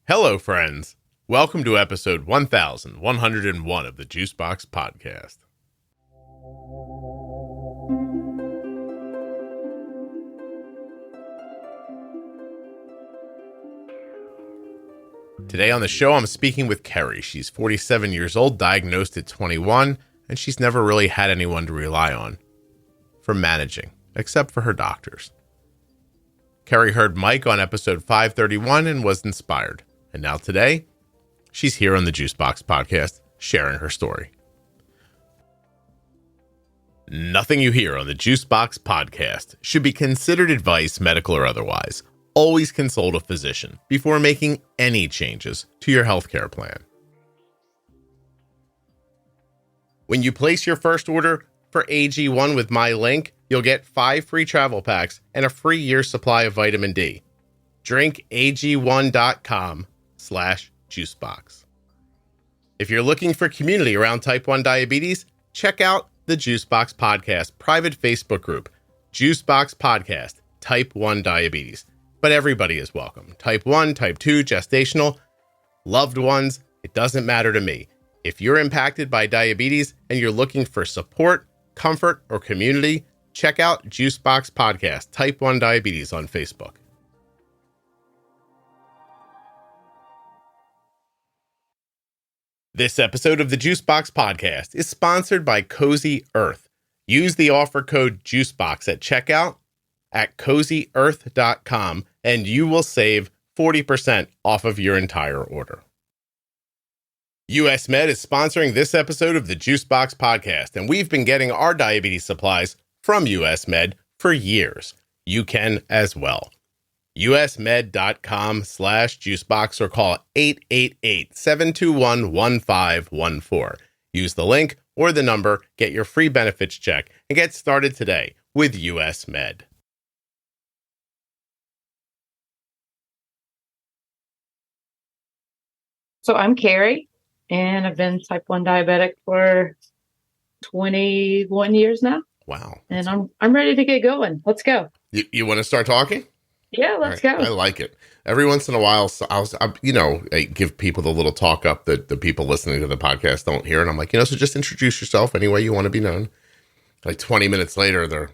Hello, friends. Welcome to episode 1101 of the Juicebox Podcast. Today on the show, I'm speaking with Kerry. She's 47 years old, diagnosed at 21, and she's never really had anyone to rely on for managing, except for her doctors. Kerry heard Mike on episode 531 and was inspired. And now today, she's here on the Juicebox Podcast, sharing her story. Nothing you hear on the Juicebox Podcast should be considered advice, medical or otherwise. Always consult a physician before making any changes to your healthcare plan. When you place your first order for AG1 with my link, you'll get 5 free travel packs and a free year supply of vitamin D. drinkag1.com/juicebox. If you're looking for community around type 1 diabetes, check out the Juicebox Podcast private Facebook group, Juicebox Podcast, Type 1 Diabetes. But everybody is welcome. Type 1, Type 2, gestational, loved ones, it doesn't matter to me. If you're impacted by diabetes and you're looking for support, comfort, or community, check out Juicebox Podcast, Type 1 Diabetes on Facebook. This episode of the Juicebox Podcast is sponsored by Cozy Earth. Use the offer code JUICEBOX at checkout at CozyEarth.com and you will save 40% off of your entire order. US Med is sponsoring this episode of the Juicebox Podcast, and we've been getting our diabetes supplies from US Med for years. You can as well. usmed.com/juicebox or call 888-721-1514. Use the link or the number, get your free benefits check, and get started today with US Med. So I'm Kerry, and I've been type 1 diabetic for 21 years now. Wow. And I'm ready to get going. Let's go. You want to start talking? Yeah, let's go. I like it. Every once in a while, I give people the little talk up that the people listening to the podcast don't hear. And I'm like, so just introduce yourself any way you want to be known. Like 20 minutes later,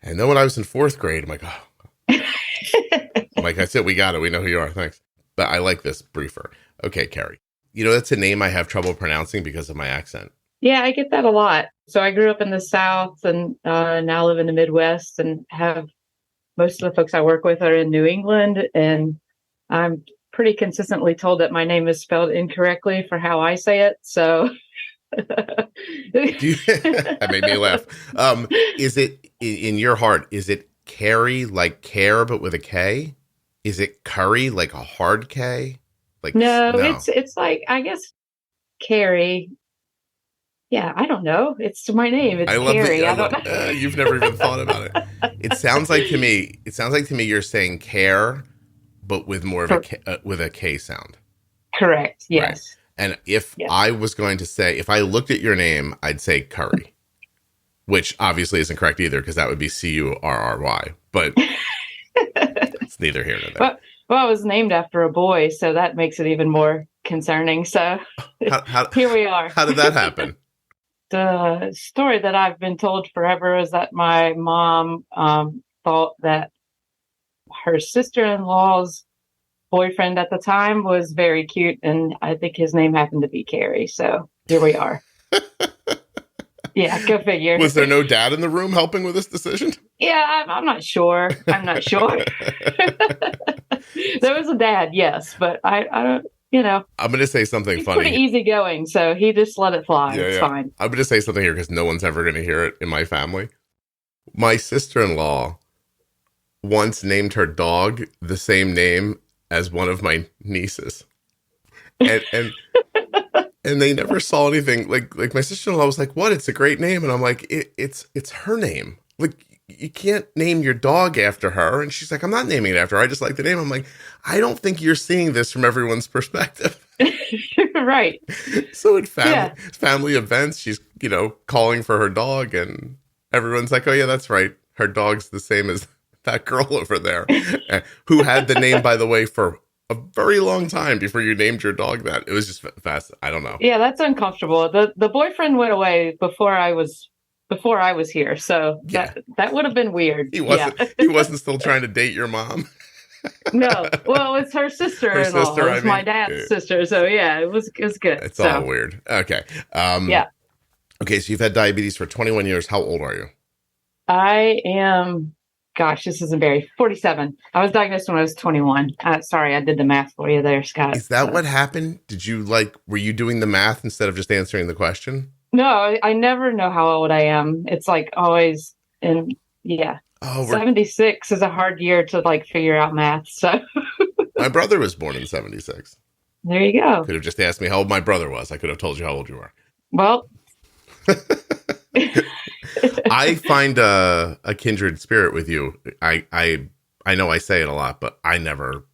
I know when I was in 4th grade. I'm like, oh. I'm like, that's it. We got it. We know who you are. Thanks. But I like this briefer. Okay, Kerry. That's a name I have trouble pronouncing because of my accent. Yeah, I get that a lot. So I grew up in the South and now live in the Midwest and have most of the folks I work with are in New England. And I'm pretty consistently told that my name is spelled incorrectly for how I say it. So that made me laugh. Is it in your heart? Is it Kerry like care, but with a K? Is it curry like a hard K? No. It's like, I guess, Kerry. Yeah, I don't know. It's my name. It's Kerry. I don't know. You've never even thought about it. It sounds like to me you're saying care, but with more of with a K sound. Correct. Yes. Right. And if I was going to say, if I looked at your name, I'd say curry, which obviously isn't correct either because that would be Curry. But it's neither here nor there. Well, I was named after a boy, so that makes it even more concerning. So here we are. How did that happen? The story that I've been told forever is that my mom thought that her sister-in-law's boyfriend at the time was very cute, and I think his name happened to be Kerry. So here we are. Yeah, go figure. Was there no dad in the room helping with this decision? Yeah, I'm not sure. There was a dad, yes, but I don't. I'm going to say something he's funny. Pretty easygoing, so he just let it fly. It's fine. I'm going to say something here because no one's ever going to hear it in my family. My sister-in-law once named her dog the same name as one of my nieces, and they never saw anything. Like my sister-in-law was like, "What? It's a great name," and I'm like, "It's her name. Like you can't name your dog after her." And she's like, "I'm not naming it after her. I just like the name." I'm like, "I don't think you're seeing this from everyone's perspective." Right. So at family events, she's calling for her dog, and everyone's like, "Oh yeah, that's right. Her dog's the same as that girl over there," who had the name, by the way, for a very long time before you named your dog that. It was just fast. I don't know. Yeah, that's uncomfortable. The boyfriend went away before I was here, so Yeah. that would have been weird. He Yeah. wasn't still trying to date your mom. No. Well, it's her Her sister-in-law. sister, It I was my mean. dad's sister. So yeah, it was good. It's all So weird. Okay. yeah. Okay, so you've had diabetes for 21 years. How old are you? I am, gosh, this isn't very 47. I was diagnosed when I was 21. Sorry, I did the math for you there, Scott. Is that what happened? Did you were you doing the math instead of just answering the question? No, I never know how old I am. It's like always, and yeah. Oh, 76 is a hard year to figure out math. So my brother was born in 76. there you go. Could have just asked me how old my brother was. I could have told you how old you were. Well, I find a kindred spirit with you. I know I say it a lot, but I never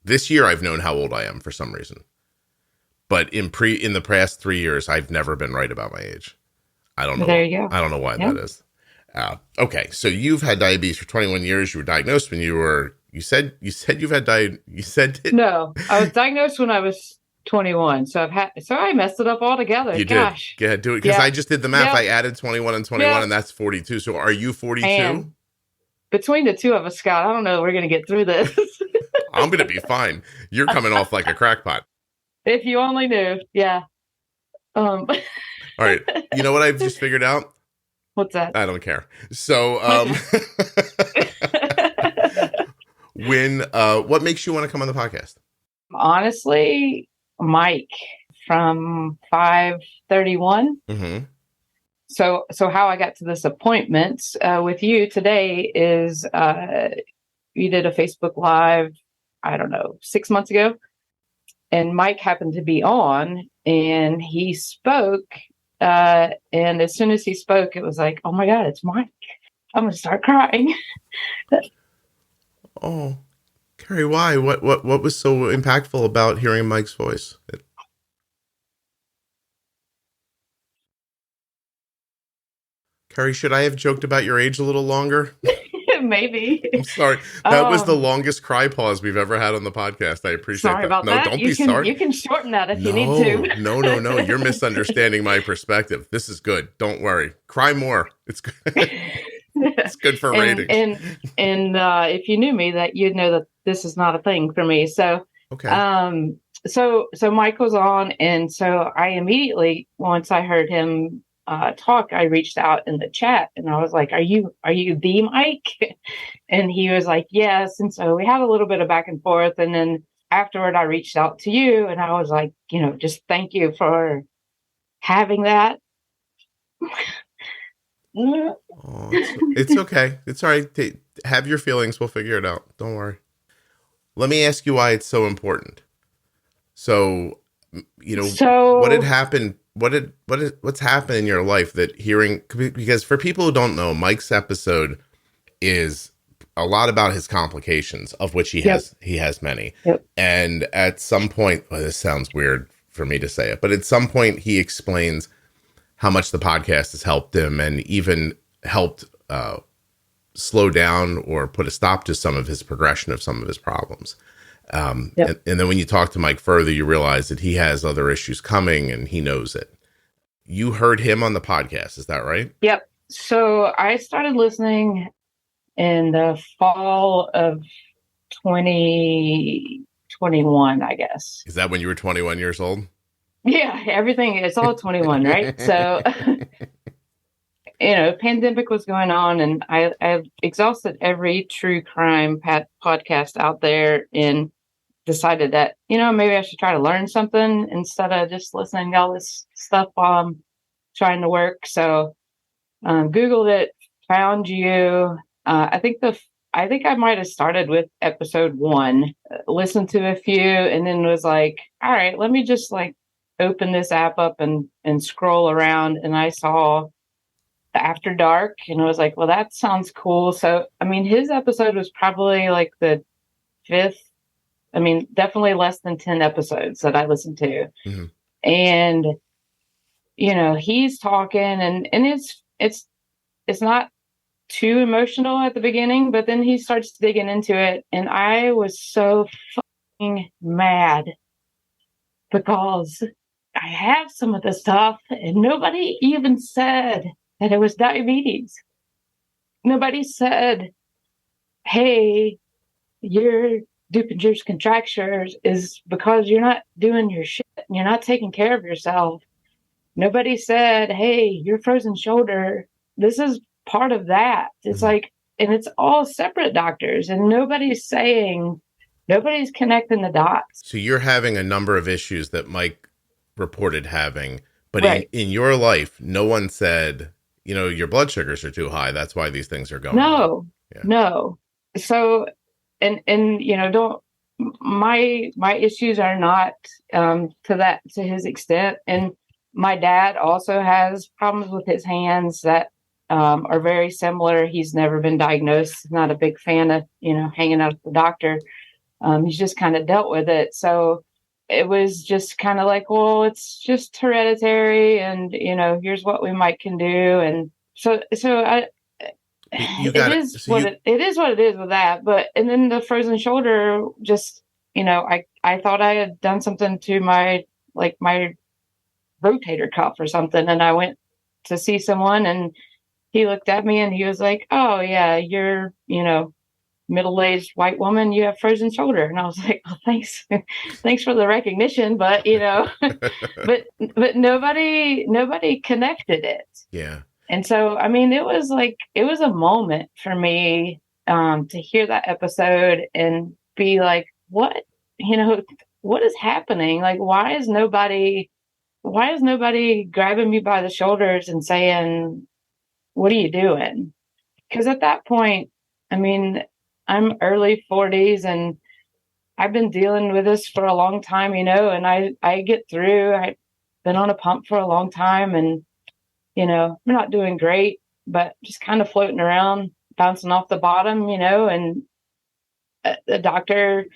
this year I've known how old I am for some reason. But in the past 3 years, I've never been right about my age. I don't know. There you go. I don't know why that is. Okay, so you've had diabetes for 21 years. You were diagnosed when you said you've had No, I was diagnosed when I was 21. So I messed it up altogether. You Gosh. did. Yeah, do it because I just did the math. Yep. I added 21 and 21, Yep. and that's 42. So are you 42? And between the two of us, Scott, I don't know. We're going to get through this. I'm going to be fine. You're coming off like a crackpot. If you only knew. Yeah. All right. You know what I've just figured out? What's that? I don't care. So, what makes you want to come on the podcast? Honestly, Mike from 531. Mm-hmm. So how I got to this appointment with you today is you did a Facebook Live, I don't know, 6 months ago. And Mike happened to be on and he spoke. And as soon as he spoke, it was like, oh my God, it's Mike. I'm going to start crying. Oh, Kerry, why? What was so impactful about hearing Mike's voice? Kerry, should I have joked about your age a little longer? Maybe. I'm sorry. That was the longest cry pause we've ever had on the podcast. I appreciate sorry that. About no, that. Don't be sorry. You can shorten that if you need to. No. You're misunderstanding my perspective. This is good. Don't worry. Cry more. It's good. It's good for ratings. And if you knew me, that you'd know that this is not a thing for me. So, okay. So Mike was on, and so I immediately, once I heard him talk, I reached out in the chat and I was like, are you the Mike? And he was like, yes. And so we had a little bit of back and forth. And then afterward, I reached out to you and I was like, just thank you for having that. Oh, it's okay. It's all right. Have your feelings. We'll figure it out. Don't worry. Let me ask you why it's so important. So, what had happened? What's happened in your life that because for people who don't know, Mike's episode is a lot about his complications, of which he has many. Yep. And at some point, this sounds weird for me to say it, but at some point he explains how much the podcast has helped him and even helped slow down or put a stop to some of his progression of some of his problems. And then when you talk to Mike further, you realize that he has other issues coming and he knows it. You heard him on the podcast. Is that right? Yep. So I started listening in the fall of 2021, I guess. Is that when you were 21 years old? Yeah, everything. It's all 21, right? So, pandemic was going on and I exhausted every true crime podcast out there and decided that, maybe I should try to learn something instead of just listening to all this stuff while I'm trying to work. So Googled it, found you. I think I might have started with episode 1, listened to a few, and then was like, all right, let me just open this app up and scroll around. And I saw After Dark and I was like, well, that sounds cool. So, his episode was probably the 5th. Definitely less than 10 episodes that I listened to. Mm-hmm. And, he's talking and it's not too emotional at the beginning, but then he starts digging into it. And I was so mad because I have some of the stuff and nobody even said that it was diabetes. Nobody said, hey, your Dupuytren's contractures is because you're not doing your shit. You're not taking care of yourself. Nobody said, hey, your frozen shoulder, this is part of that. It's like, and it's all separate doctors and nobody's connecting the dots. So you're having a number of issues that Mike reported having, but Right. in your life, no one said, your blood sugars are too high. That's why these things are going on. No. So, and don't, my issues are not to his extent. And my dad also has problems with his hands that are very similar. He's never been diagnosed. Not a big fan of, hanging out with the doctor. He's just kind of dealt with it. So it was just kind of like, well, it's just hereditary and, here's what we can do. And so it is what it is with that. But, and then the frozen shoulder, just, I thought I had done something to my rotator cuff or something. And I went to see someone and he looked at me and he was like, oh yeah, you're, middle-aged white woman, you have frozen shoulder. And I was like, oh, thanks. Thanks for the recognition. But, but nobody connected it. Yeah. And so, I mean, it was a moment for me to hear that episode and be like, what is happening? Like, why is nobody grabbing me by the shoulders and saying, what are you doing? Because at that point, I mean, I'm early 40s and I've been dealing with this for a long time, and I get through. I've been on a pump for a long time and, I'm not doing great, but just kind of floating around, bouncing off the bottom, and the doctor,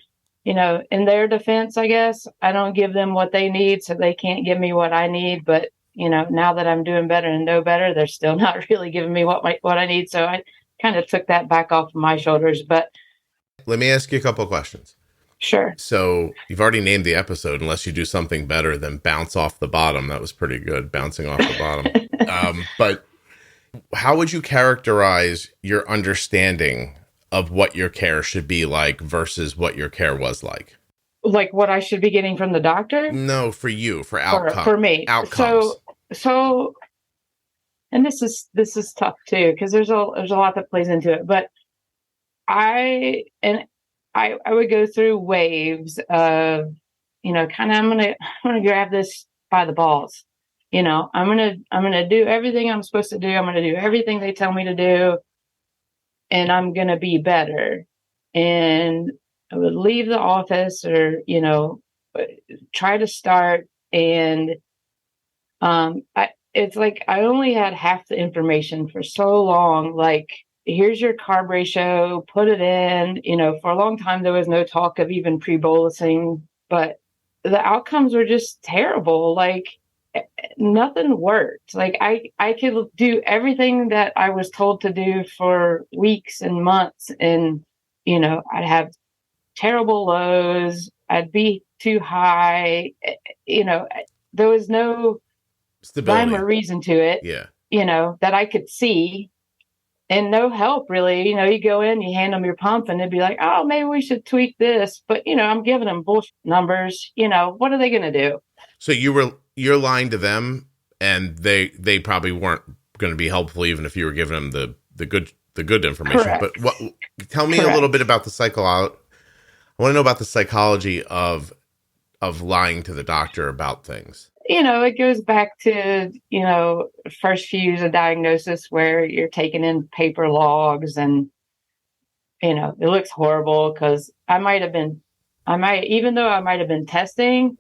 in their defense, I guess, I don't give them what they need, so they can't give me what I need. But, now that I'm doing better and know better, they're still not really giving me what I need. So I kind of took that back off of my shoulders. But let me ask you a couple of questions. Sure. So you've already named the episode, unless you do something better than bounce off the bottom. That was pretty good, bouncing off the bottom. But how would you characterize your understanding of what your care should be like versus what your care was like? Like what I should be getting from the doctor? No, for you, for outcomes. For me. Outcomes. So, and this is tough too, because there's a lot that plays into it. But I would go through waves of, kind of, I'm gonna grab this by the balls. I'm gonna do everything I'm supposed to do. I'm gonna do everything they tell me to do, and I'm gonna be better. And I would leave the office or, try to start. And it's like I only had half the information for so long. Like, here's your carb ratio, put it in. For a long time, there was no talk of even pre-bolusing, but the outcomes were just terrible. Like, nothing worked. Like, I could do everything that I was told to do for weeks and months. And, I'd have terrible lows. I'd be too high. There was no stability rhyme or reason to it. Yeah. That I could see. And no help, really. You go in, you hand them your pump, and they'd be like, oh, maybe we should tweak this. But, I'm giving them bullshit numbers. What are they going to do? So you're lying to them, and they probably weren't going to be helpful even if you were giving them the good information. Correct. But tell me a little bit about I want to know about the psychology of lying to the doctor about things. It goes back to, first few years of diagnosis where you're taking in paper logs and, it looks horrible because even though I might have been testing,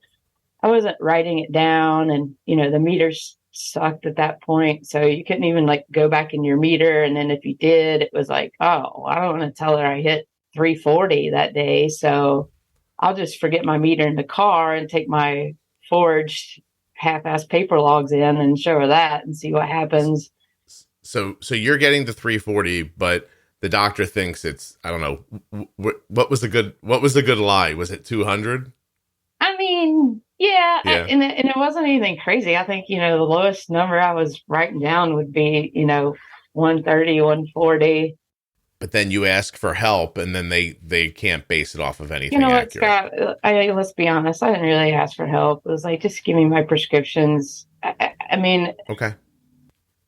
I wasn't writing it down and, the meters sucked at that point. So you couldn't even go back in your meter. And then if you did, it was like, oh, I don't want to tell her I hit 340 that day. So I'll just forget my meter in the car and take my forged half-ass paper logs in and show her that and see what happens. So you're getting the 340, but the doctor thinks it's, I don't know, what was the good lie? Was it 200? I mean, yeah, Yeah. and it wasn't anything crazy. I think, the lowest number I was writing down would be, 130, 140. But then you ask for help, and then they can't base it off of anything accurate. Scott, let's be honest. I didn't really ask for help. It was like, just give me my prescriptions. I mean, okay.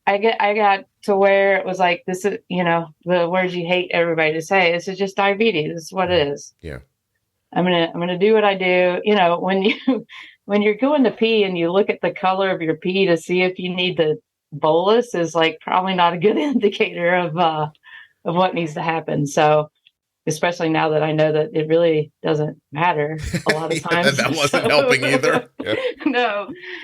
I got to where it was like, this is, the words you hate everybody to say. This is just diabetes. This is what it is. Yeah. I'm gonna do what I do. When you're going to pee and you look at the color of your pee to see if you need the bolus is like probably not a good indicator of what needs to happen. So, especially now that I know that it really doesn't matter a lot of times. That wasn't helping either. Yeah.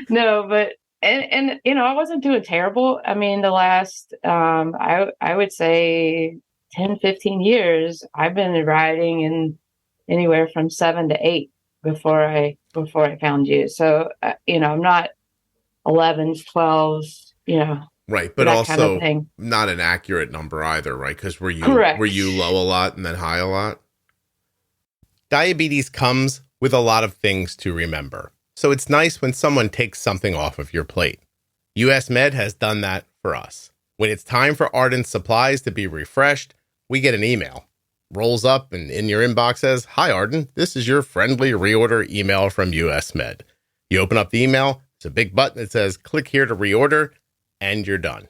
No, but and I wasn't doing terrible. I mean, the last I would say 10, 15 years, I've been riding in anywhere from 7 to 8 before I found you. So I'm not 11s, 12s, right, but also kind of not an accurate number either, right? Because were you low a lot and then high a lot? Diabetes comes with a lot of things to remember, so it's nice when someone takes something off of your plate. US Med has done that for us. When it's time for Arden supplies to be refreshed, we get an email. Rolls up and in your inbox says, "Hi Arden, this is your friendly reorder email from US Med." You open up the email, it's a big button that says, "Click here to reorder," and you're done.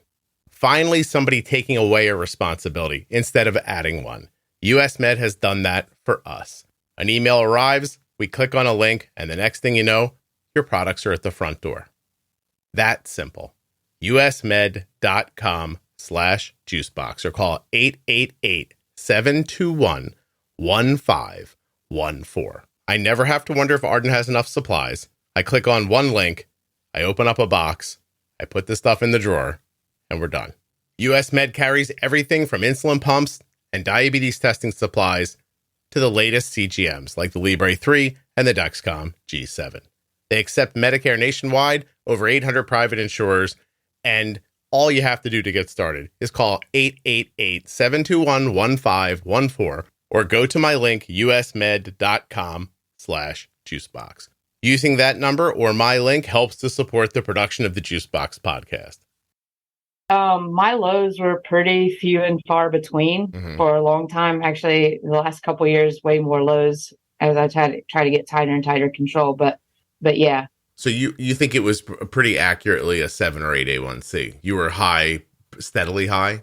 Finally, somebody taking away a responsibility instead of adding one. US Med has done that for us. An email arrives, we click on a link, and the next thing you know, your products are at the front door. That simple. usmed.com/juicebox or call 888-721-1514. I never have to wonder if Arden has enough supplies. I click on one link, I open up a box, I put the stuff in the drawer, and we're done. US Med carries everything from insulin pumps and diabetes testing supplies to the latest CGMs like the Libre 3 and the Dexcom G7. They accept Medicare nationwide, over 800 private insurers, and all you have to do to get started is call 888-721-1514 or go to my link, usmed.com/juicebox. Using that number or my link helps to support the production of the Juicebox podcast. My lows were pretty few and far between for a long time. Actually, the last couple of years, way more lows as I try to get tighter and tighter control. But yeah. So you think it was pretty accurately a 7 or 8 A1C? You were high, steadily high?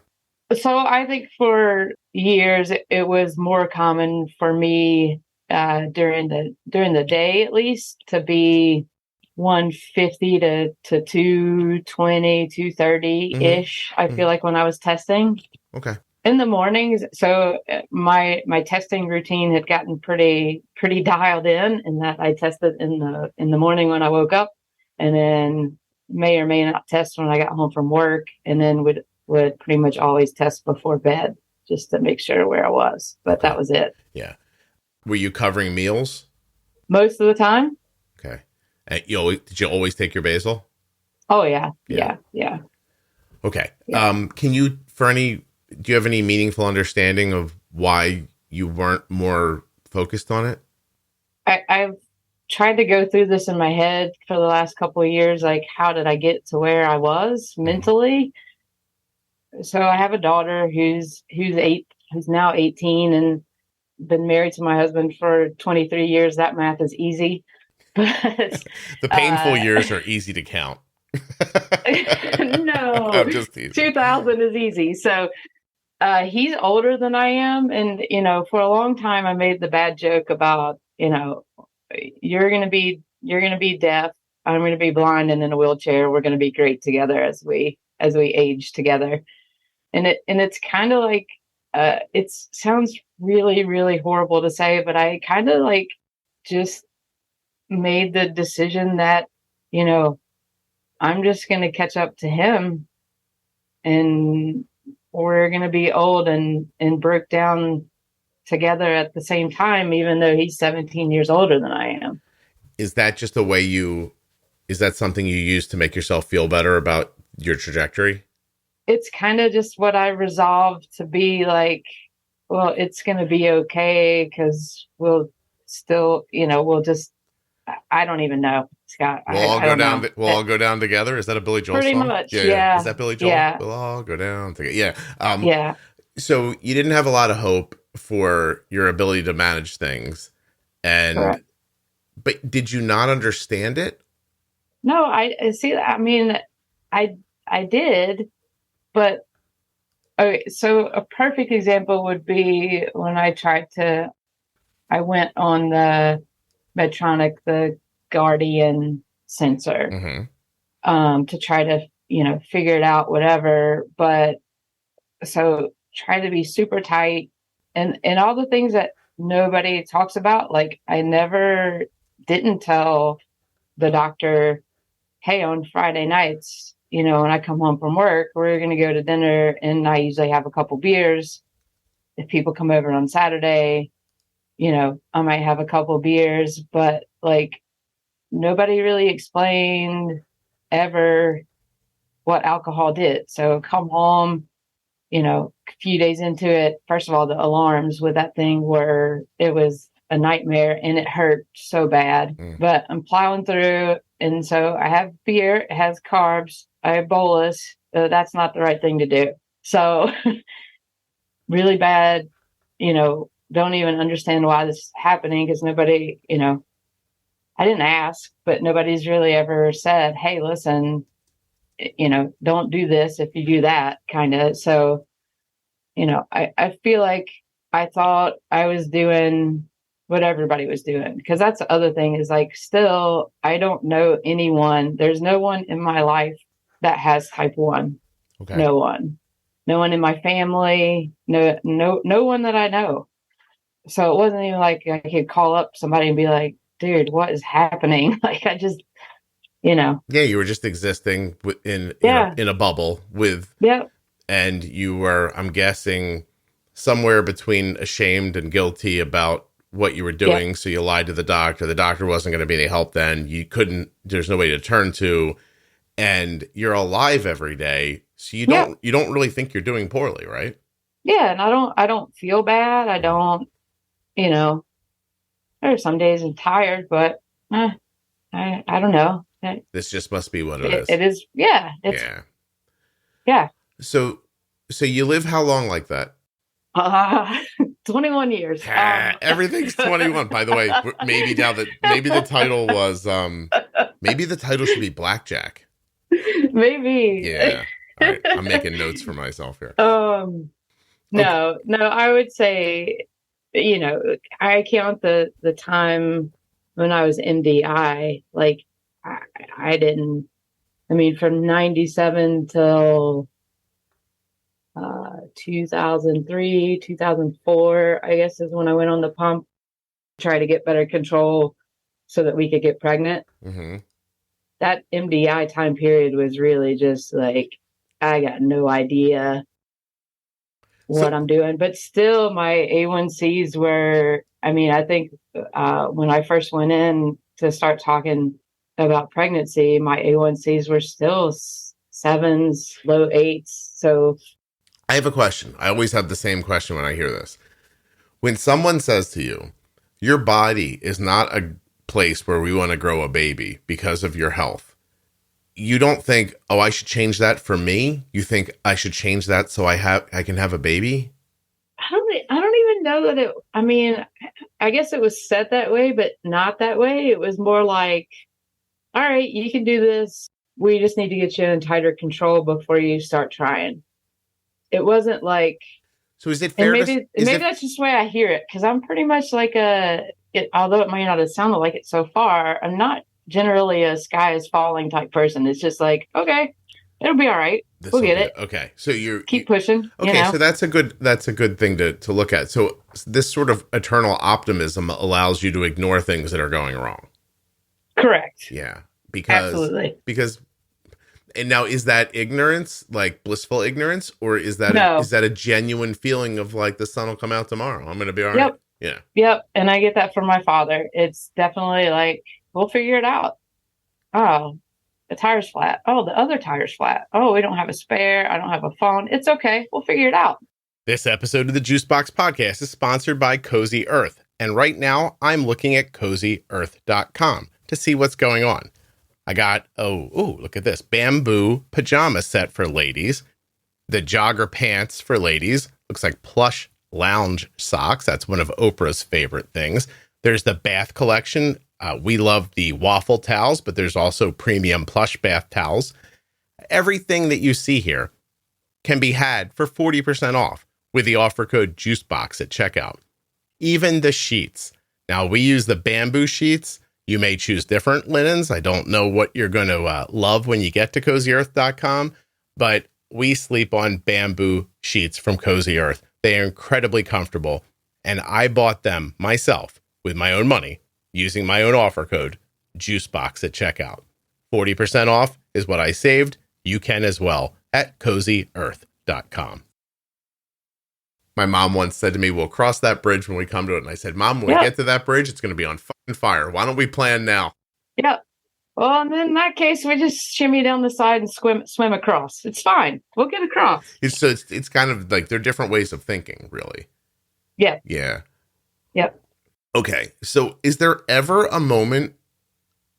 So I think for years it was more common for me during the day at least to be 150 to 220, 230-ish. I feel like when I was testing. Okay. In the mornings, so my testing routine had gotten pretty dialed in that I tested in the morning when I woke up, and then may or may not test when I got home from work, and then would pretty much always test before bed just to make sure where I was. But that was it. Yeah. Were you covering meals? Most of the time. Okay. And did you always take your basal? Oh yeah. Okay. Yeah. Do you have any meaningful understanding of why you weren't more focused on it? I've tried to go through this in my head for the last couple of years. Like, how did I get to where I was mentally? So I have a daughter who's now 18 and been married to my husband for 23 years. That math is easy. But the painful years are easy to count. No, I'm just teasing. 2000 is easy. So he's older than I am. And, for a long time, I made the bad joke about, you're going to be deaf. I'm going to be blind and in a wheelchair. We're going to be great together as we age together. And it's kind of like, it sounds really, really horrible to say, but I kind of like just made the decision that, I'm just going to catch up to him and we're going to be old and broke down together at the same time, even though he's 17 years older than I am. Is that just the way is that something you use to make yourself feel better about your trajectory? it's kind of just what I resolved to be like, well, it's going to be okay because we'll still, we'll just, I don't even know, Scott. I don't know. We'll all go down together. Is that a Billy Joel Pretty song? much. Yeah, yeah. Is Yeah. that Billy Joel? Yeah. We'll all go down together. Yeah. Yeah. So you didn't have a lot of hope for your ability to manage things, Correct. but did you not understand it? No, I see. I mean, I did, but okay. So a perfect example would be when I went on the Medtronic, the Guardian sensor, to try to, figure it out, whatever. But so try to be super tight and all the things that nobody talks about. Like I never didn't tell the doctor, hey, on Friday nights, when I come home from work, we're going to go to dinner and I usually have a couple beers. If people come over on Saturday, I might have a couple beers, but like nobody really explained ever what alcohol did. So come home, a few days into it, first of all, the alarms with that thing it was a nightmare and it hurt so bad, but I'm plowing through. And so I have beer, it has carbs, I have bolus. That's not the right thing to do. So really bad, don't even understand why this is happening because nobody, I didn't ask, but nobody's really ever said, hey, listen, don't do this if you do that kind of. So, I feel like I thought I was doing what everybody was doing because that's the other thing is like, still, I don't know anyone. There's no one in my life that has type 1. Okay. No one in my family, no one that I know. So it wasn't even like I could call up somebody and be like, dude, what is happening? Like I just, Yeah, you were just existing in a bubble with, and you were, I'm guessing, somewhere between ashamed and guilty about what you were doing. So you lied to the doctor. The doctor wasn't going to be any help then. There's nobody to turn to, and you're alive every day. So you don't really think you're doing poorly, right? Yeah. And I don't feel bad. I don't, there are some days I'm tired, but I don't know. This just must be what it is. It is. Yeah. Yeah. So you live how long like that? 21 years. Everything's 21. By the way, maybe the title was maybe the title should be Blackjack. Maybe. Yeah. All right. I'm making notes for myself here. No, I would say, I count the time when I was MDI, like I didn't, from 97 till 2003, 2004, I guess is when I went on the pump, try to get better control so that we could get pregnant. Mm-hmm. That MDI time period was really just like, I got no idea what I'm doing, but still my A1Cs were, I think when I first went in to start talking about pregnancy, my A1Cs were still 7s, low 8s. So I have a question. I always have the same question when I hear this. When someone says to you, your body is not a place where we want to grow a baby because of your health, you don't think, oh, I should change that for me? You think I should change that so I can have a baby? I don't even know that I guess it was said that way, but not that way. It was more like, all right, you can do this. We just need to get you in tighter control before you start trying. It wasn't like. So is it fair? Maybe that's just the way I hear it, because I'm pretty much like although it might not have sounded like it so far, I'm not generally a sky is falling type person. It's just like, okay, it'll be all right. We'll get it. Okay. So keep pushing. Okay. So that's a good thing to look at. So this sort of eternal optimism allows you to ignore things that are going wrong. Correct. Yeah. Absolutely. And now, is that ignorance, like blissful ignorance, or is that a genuine feeling of like the sun will come out tomorrow? I'm going to be all right. Yeah. Yep. And I get that from my father. It's definitely like, we'll figure it out. Oh, the tire's flat. Oh, the other tire's flat. Oh, we don't have a spare. I don't have a phone. It's okay. We'll figure it out. This episode of the Juicebox Podcast is sponsored by Cozy Earth. And right now, I'm looking at CozyEarth.com to see what's going on. I got, look at this, bamboo pajama set for ladies. The jogger pants for ladies. Looks like plush lounge socks. That's one of Oprah's favorite things. There's the bath collection. We love the waffle towels, but there's also premium plush bath towels. Everything that you see here can be had for 40% off with the offer code JUICEBOX at checkout. Even the sheets. Now, we use the bamboo sheets. You may choose different linens. I don't know what you're going to love when you get to CozyEarth.com, but we sleep on bamboo sheets from Cozy Earth. They are incredibly comfortable, and I bought them myself with my own money using my own offer code, JUICEBOX at checkout. 40% off is what I saved. You can as well at CozyEarth.com. My mom once said to me, we'll cross that bridge when we come to it. And I said, Mom, when we get to that bridge, it's going to be on fucking fire. Why don't we plan now? Yeah. Well, and then in that case, we just shimmy down the side and swim across. It's fine. We'll get across. It's kind of like they're different ways of thinking, really. Yeah. Yeah. Yep. Okay. So is there ever a moment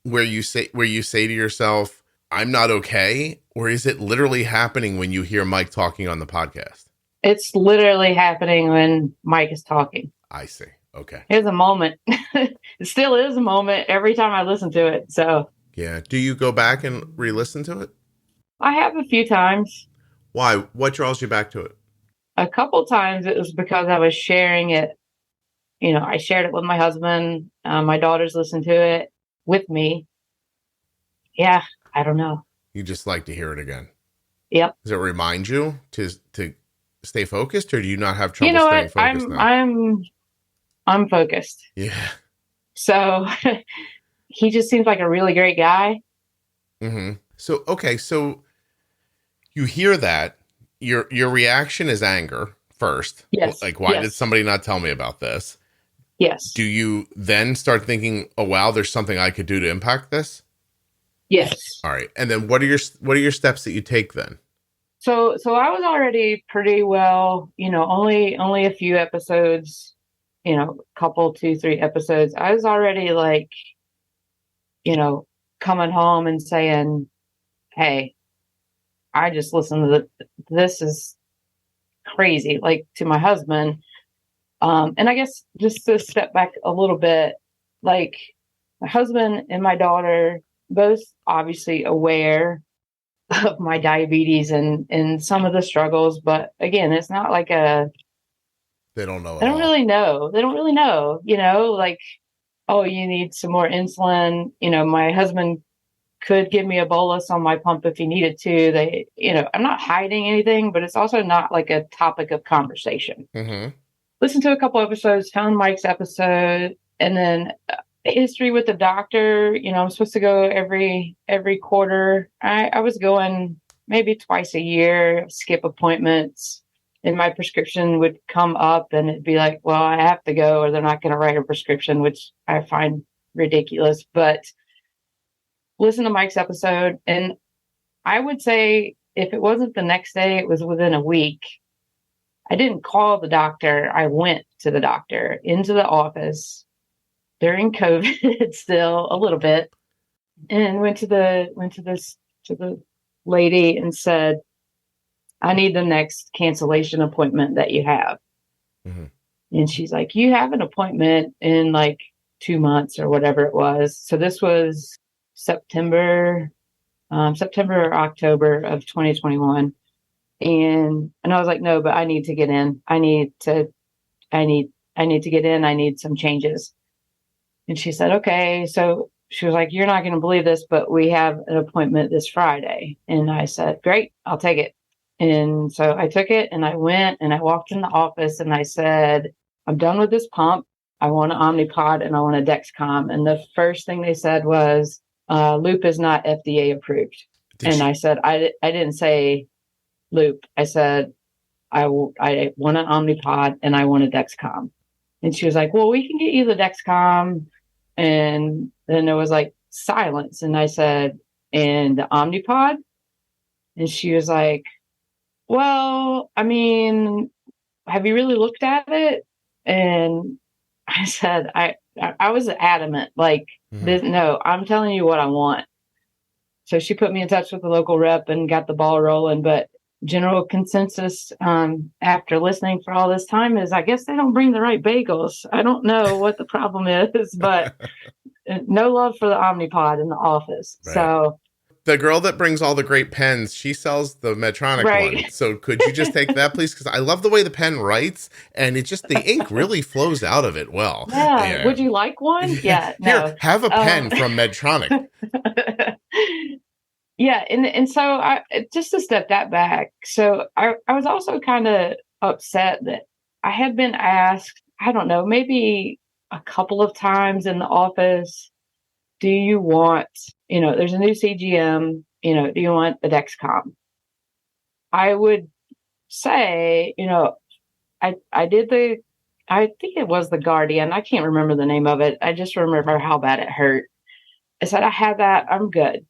where you say to yourself, I'm not okay? Or is it literally happening when you hear Mike talking on the podcast? It's literally happening when Mike is talking. I see. Okay. There's a moment. It still is a moment every time I listen to it. So yeah. Do you go back and re-listen to it? I have a few times. Why? What draws you back to it? A couple times it was because I was sharing it. You know, I shared it with my husband. My daughters listened to it with me. Yeah. I don't know. You just like to hear it again. Yep. Does it remind you to stay focused, or do you not have trouble staying focused now? I'm focused. Yeah. So he just seems like a really great guy. Mm-hmm. So, okay. So you hear that your reaction is anger first. Yes. Like, why did somebody not tell me about this? Yes. Do you then start thinking, oh, wow, there's something I could do to impact this? Yes. All right. And then what are your steps that you take then? So I was already pretty well, only a few episodes, couple, 2-3 episodes. I was already like, coming home and saying, hey, I just listened to this is crazy, like to my husband. And I guess just to step back a little bit, like my husband and my daughter, both obviously aware of my diabetes and some of the struggles. But again, it's not like they don't know. They don't really know, like, oh, you need some more insulin. My husband could give me a bolus on my pump if he needed to. I'm not hiding anything, but it's also not like a topic of conversation. Mm-hmm. Listen to a couple episodes, found Mike's episode, and then history with the doctor. I'm supposed to go every quarter. I was going maybe twice a year, skip appointments, and my prescription would come up and it'd be like, well, I have to go or they're not going to write a prescription, which I find ridiculous. But listen to Mike's episode, and I would say if it wasn't the next day, it was within a week. I didn't call the doctor. I went to the doctor into the office during COVID, still a little bit, and went to the lady and said, I need the next cancellation appointment that you have. Mm-hmm. And she's like, you have an appointment in like 2 months or whatever it was. So this was September or October of 2021. And I was like, no, but I need to get in. I need to get in. I need some changes. And she said, okay. So she was like, you're not going to believe this, but we have an appointment this Friday. And I said, great, I'll take it. And so I took it and I went and I walked in the office and I said, I'm done with this pump. I want an Omnipod and I want a Dexcom. And the first thing they said was, Loop is not FDA approved. I said, I didn't say Loop. I said, I want an Omnipod and I want a Dexcom. And she was like, well, we can get you the Dexcom. And then there was like silence. And I said, and the Omnipod. And she was like, well, I mean, have you really looked at it? And I said, I was adamant, like, no, I'm telling you what I want. So she put me in touch with the local rep and got the ball rolling. But general consensus after listening for all this time is I guess they don't bring the right bagels. I don't know what the problem is, but no love for the Omnipod in the office. Right. So the girl that brings all the great pens, she sells the Medtronic one. So could you just take that, please? Because I love the way the pen writes, and it just, the ink really flows out of it well. Yeah. Would you like one? Yeah. No. Here, have a pen from Medtronic. Yeah. And so just to step that back. So I was also kind of upset that I had been asked, I don't know, maybe a couple of times in the office, do you want, there's a new CGM, do you want the Dexcom? I would say, I did I think it was the Guardian. I can't remember the name of it. I just remember how bad it hurt. I said, I had that. I'm good.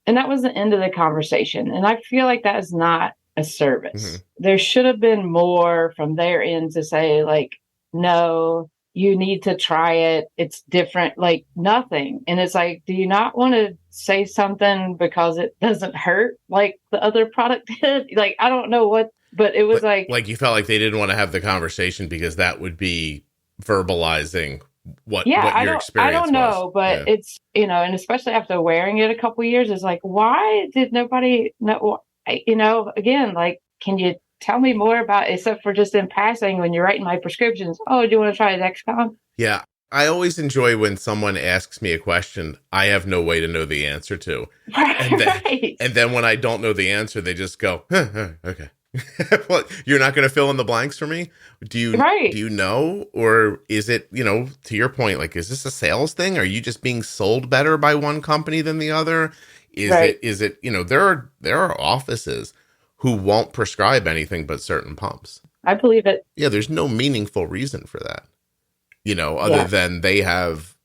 And that was the end of the conversation. And I feel like that is not a service. Mm-hmm. There should have been more from their end to say, like, no, you need to try it. It's different, like nothing. And it's like, do you not want to say something because it doesn't hurt like the other product did? Like, I don't know what, but it was like you felt like they didn't want to have the conversation because that would be verbalizing what your experience was. I don't know, but it's, and especially after wearing it a couple of years, it's like, why did nobody know, again, like, can you tell me more about, except for just in passing when you're writing my prescriptions? Oh, do you want to try Dexcom? Yeah. I always enjoy when someone asks me a question I have no way to know the answer to. And then when I don't know the answer, they just go, okay. Well, you're not going to fill in the blanks for me? Do you know? Or is it, to your point, like, is this a sales thing? Are you just being sold better by one company than the other? Is it, there are offices who won't prescribe anything but certain pumps. I believe it. Yeah, there's no meaningful reason for that. Other than they have,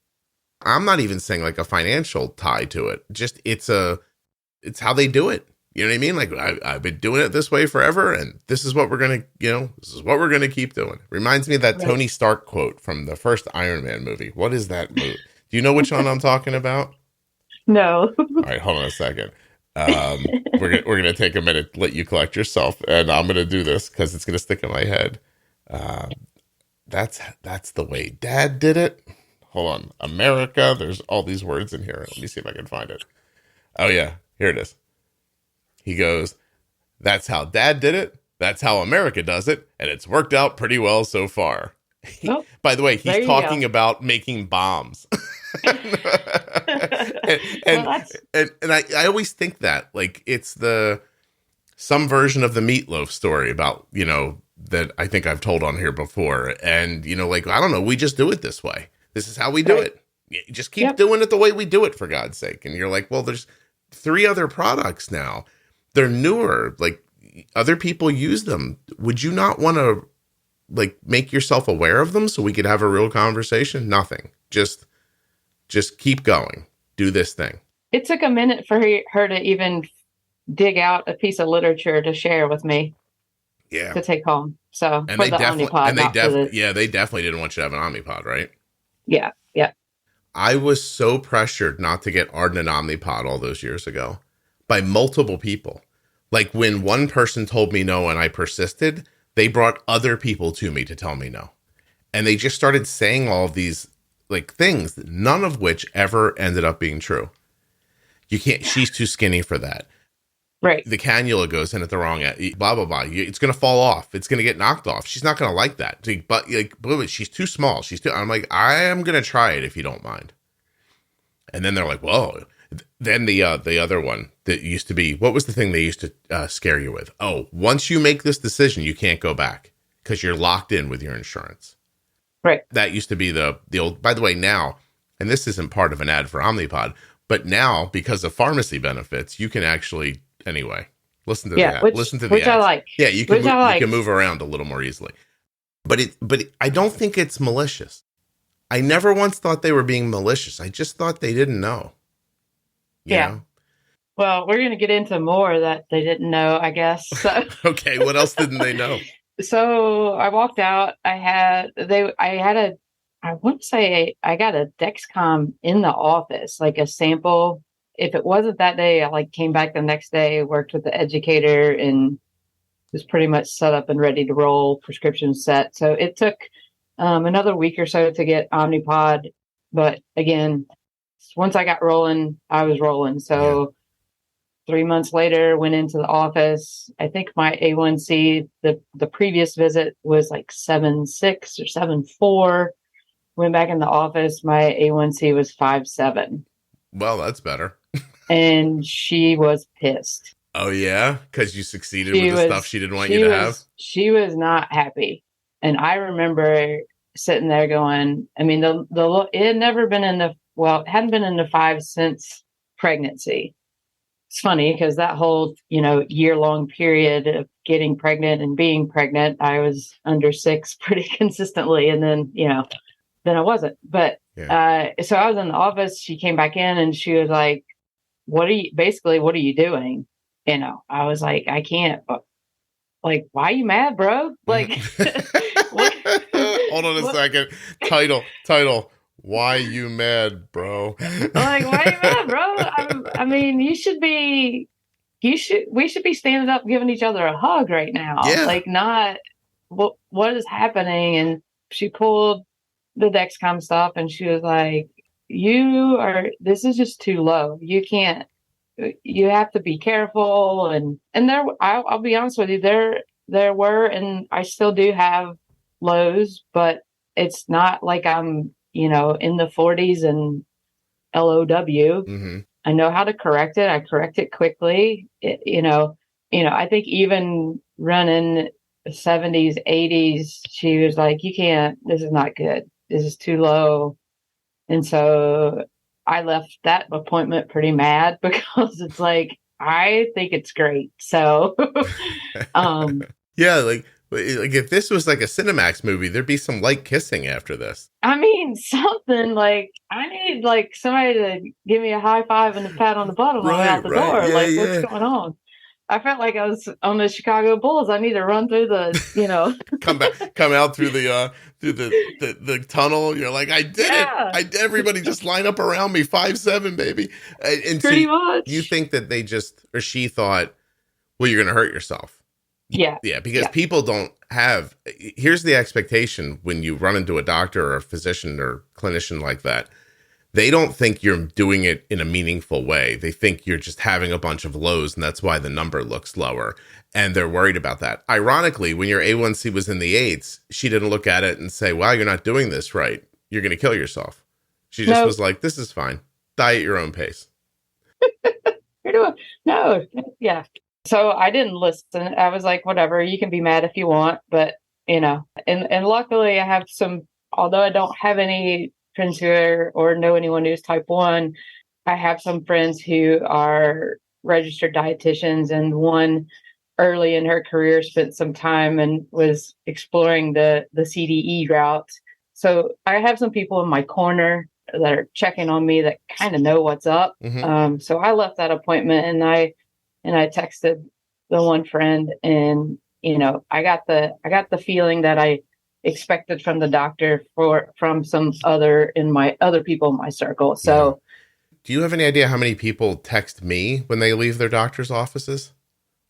I'm not even saying like a financial tie to it. Just it's how they do it. You know what I mean? Like I've been doing it this way forever, and this is what we're gonna keep doing. Reminds me of that Tony Stark quote from the first Iron Man movie. What is that movie? Do you know which one I'm talking about? No. All right, hold on a second. We're gonna take a minute, let you collect yourself, and I'm gonna do this because it's gonna stick in my head. That's the way Dad did it. Hold on, America. There's all these words in here. Let me see if I can find it. Oh yeah, here it is. He goes, "That's how Dad did it. That's how America does it, and it's worked out pretty well so far." By the way, he's talking about making bombs. and I always think that, like, it's some version of the meatloaf story about, that I think I've told on here before. And, like, I don't know, we just do it this way. This is how we do it. You just keep doing it the way we do it, for God's sake. And you're like, well, there's 3 other products now. They're newer. Like, other people use them. Would you not want to, like, make yourself aware of them so we could have a real conversation? Nothing. Just keep going. Do this thing. It took a minute for her to even dig out a piece of literature to share with me. Yeah. To take home. So and they definitely didn't want you to have an Omnipod, right? Yeah. Yeah. I was so pressured not to get Arden and Omnipod all those years ago by multiple people. Like, when one person told me no and I persisted, they brought other people to me to tell me no. And they just started saying all of these, like, things, none of which ever ended up being true. You can't, she's too skinny for that. Right. The cannula goes in at the wrong end, blah, blah, blah. It's going to fall off. It's going to get knocked off. She's not going to like that. But, like, she's too small. I'm like, I am going to try it if you don't mind. And then they're like, whoa. Then the other one that used to be, what was the thing they used to scare you with? Oh, once you make this decision, you can't go back because you're locked in with your insurance. Right. That used to be the old, by the way, now, and this isn't part of an ad for Omnipod, but now, because of pharmacy benefits, you can actually, anyway, listen to that. Listen to the ads. I like. Yeah, you can move around a little more easily. But I don't think it's malicious. I never once thought they were being malicious. I just thought they didn't know. You know? Well, we're going to get into more that they didn't know, I guess. So, Okay, what else didn't they know? so I walked out. I want to say I got a Dexcom in the office, like a sample. If it wasn't that day, I like came back the next day, worked with the educator, and was pretty much set up and ready to roll, prescription set. So it took another week or so to get Omnipod. But again, once I got rolling, I was rolling. So 3 months later, went into the office. I think my A1C, the previous visit was like 7.6 or 7.4. Went back in the office. My A1C was 5.7. Well, that's better. And she was pissed. Oh, yeah? Because you succeeded with the stuff she didn't want you to have? She was not happy. And I remember sitting there going, I mean, it had never been it hadn't been in the five since pregnancy. It's funny because that whole, year-long period of getting pregnant and being pregnant, I was under 6 pretty consistently. And then, then I wasn't. But so I was in the office. She came back in and she was like, what are you doing? I was like, I can't. Like, why are you mad, bro? Like, what? Hold on a second. Title. Why you mad, bro? Like, why are you mad, bro? I mean, we should be standing up, giving each other a hug right now. Yeah. Like, not what is happening? And she pulled the Dexcom stuff and she was like, this is just too low. You have to be careful. And I'll be honest with you, there were, and I still do have lows, but it's not like I'm, in the 40s and LOW. Mm-hmm. I know how to correct it. I correct it quickly. I think even running 70s, 80s, she was like, you can't, this is not good. This is too low. And so I left that appointment pretty mad because it's like, I think it's great. So, yeah, like if this was like a Cinemax movie, there'd be some light kissing after this. I mean, something like I need like somebody to give me a high five and a pat on the butt on the way out the door. Yeah, what's going on? I felt like I was on the Chicago Bulls. I need to run through the, come out through the tunnel. You're like, I did it. Everybody just line up around me. 5'7", baby. And pretty much. You think that she thought, well, you're going to hurt yourself. Yeah. Yeah. Because people don't have, here's the expectation when you run into a doctor or a physician or clinician like that. They don't think you're doing it in a meaningful way. They think you're just having a bunch of lows, and that's why the number looks lower. And they're worried about that. Ironically, when your A1C was in the 8s, she didn't look at it and say, wow, you're not doing this right. You're going to kill yourself. She just was like, this is fine. Die at your own pace. Yeah. So I didn't listen. I was like, whatever, you can be mad if you want. But, and luckily I have although I don't have any friends who are, or know anyone who's type 1, I have some friends who are registered dietitians, and one early in her career spent some time and was exploring the CDE route. So I have some people in my corner that are checking on me that kind of know what's up. Mm-hmm. So I left that appointment and I texted the one friend, and I got the feeling that I expected from the doctor from some other people in my circle. So do you have any idea how many people text me when they leave their doctor's offices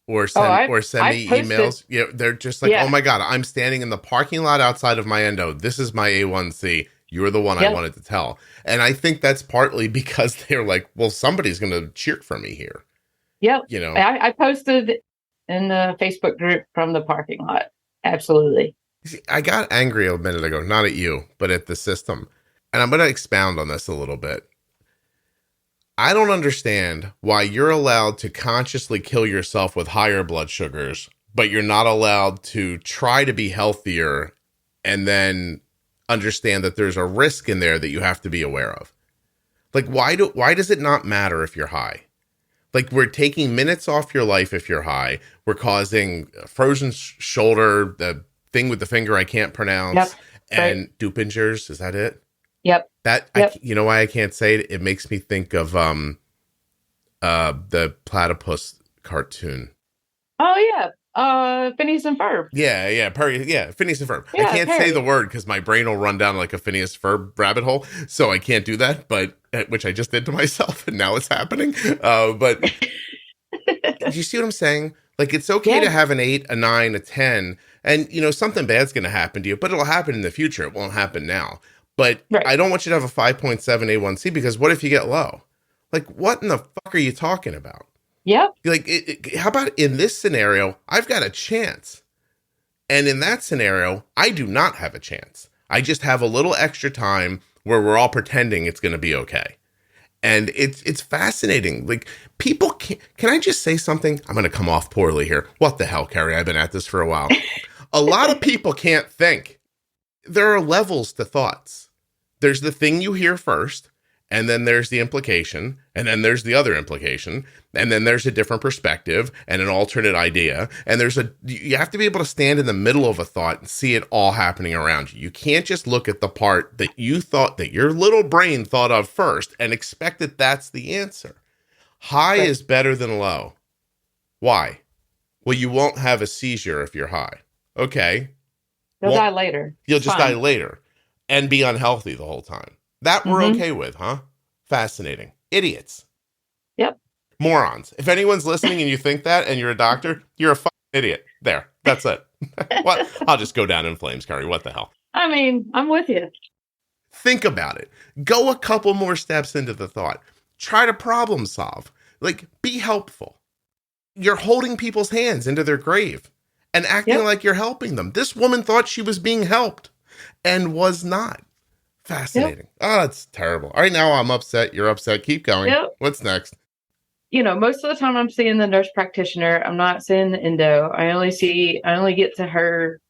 or send me emails? They're just like, oh my God, I'm standing in the parking lot outside of my endo. This is my A1C. You're the one I wanted to tell. And I think that's partly because they're like, well, somebody's going to cheer for me here. Yep. I posted in the Facebook group from the parking lot. Absolutely. See, I got angry a minute ago, not at you, but at the system. And I'm going to expound on this a little bit. I don't understand why you're allowed to consciously kill yourself with higher blood sugars, but you're not allowed to try to be healthier and then understand that there's a risk in there that you have to be aware of. Like, why does it not matter if you're high? Like, we're taking minutes off your life if you're high. We're causing a frozen shoulder, the thing with the finger I can't pronounce, and Dupingers. Is that it? Yep. You know why I can't say it? It makes me think of the platypus cartoon. Oh yeah. Phineas and Ferb. Yeah, Perry. Yeah, Phineas and Ferb. I Yeah, can't Perry. say the word because my brain will run down like a Phineas Ferb rabbit hole, so I can't do that. But which I just did to myself, and now it's happening. But do you see what I'm saying? Like, it's okay to have an 8, a 9, a 10, and something bad's going to happen to you, but it'll happen in the future. It won't happen now. But Right. I don't want you to have a 5.7 A1C because what if you get low? Like, what in the fuck are you talking about? Yep. Like, how about in this scenario, I've got a chance. And in that scenario, I do not have a chance. I just have a little extra time where we're all pretending it's going to be okay. And it's fascinating. Like, people can I just say something? I'm going to come off poorly here. What the hell, Kerry? I've been at this for a while. A lot of people can't think. There are levels to thoughts. There's the thing you hear first, and then there's the implication, and then there's the other implication, and then there's a different perspective and an alternate idea. And you have to be able to stand in the middle of a thought and see it all happening around you. You can't just look at the part that you thought that your little brain thought of first and expect that that's the answer. High is better than low. Why? Well, you won't have a seizure if you're high. Okay. You'll die later. You'll just die later and be unhealthy the whole time. That we're okay with, huh? Fascinating. Idiots. Yep. Morons. If anyone's listening and you think that and you're a doctor, you're a fucking idiot. There. That's it. What? I'll just go down in flames, Kerry. What the hell? I mean, I'm with you. Think about it. Go a couple more steps into the thought. Try to problem solve. Like, be helpful. You're holding people's hands into their grave and acting like you're helping them. This woman thought she was being helped and was not. Fascinating. Oh, it's terrible. All right, now I'm upset. You're upset. Keep going. What's next? Most of the time I'm seeing the nurse practitioner. I'm not seeing the endo. I only get to her,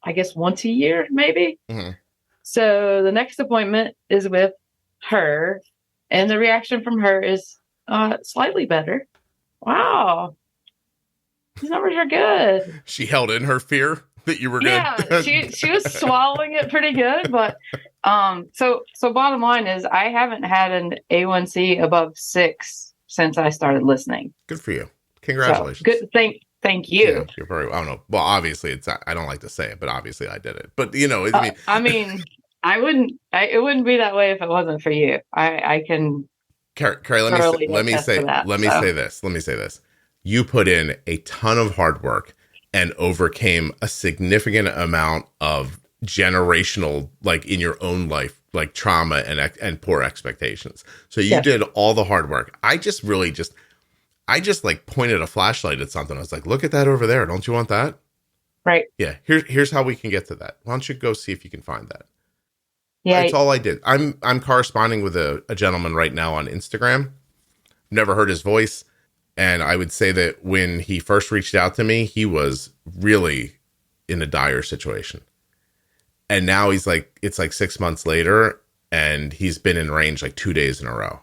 I guess, once a year, maybe. Mm-hmm. So the next appointment is with her, and the reaction from her is slightly better. Wow. These numbers are good. She held in her fear that you were good. Yeah, she was swallowing it pretty good, but so bottom line is I haven't had an A1C above 6 since I started listening. Good for you. Congratulations. So, good. Thank you. Yeah, you're very, I don't know. Well, obviously I don't like to say it, but obviously I did it. But I mean, it wouldn't be that way if it wasn't for you. I can. Kerry, let me say this. You put in a ton of hard work and overcame a significant amount of generational, like in your own life, like trauma and poor expectations. So you did all the hard work. I just like pointed a flashlight at something. I was like, look at that over there. Don't you want that? Right. Yeah. Here's how we can get to that. Why don't you go see if you can find that? Yeah. That's all I did. I'm corresponding with a gentleman right now on Instagram. Never heard his voice. And I would say that when he first reached out to me, he was really in a dire situation. And now it's like 6 months later, and he's been in range like 2 days in a row.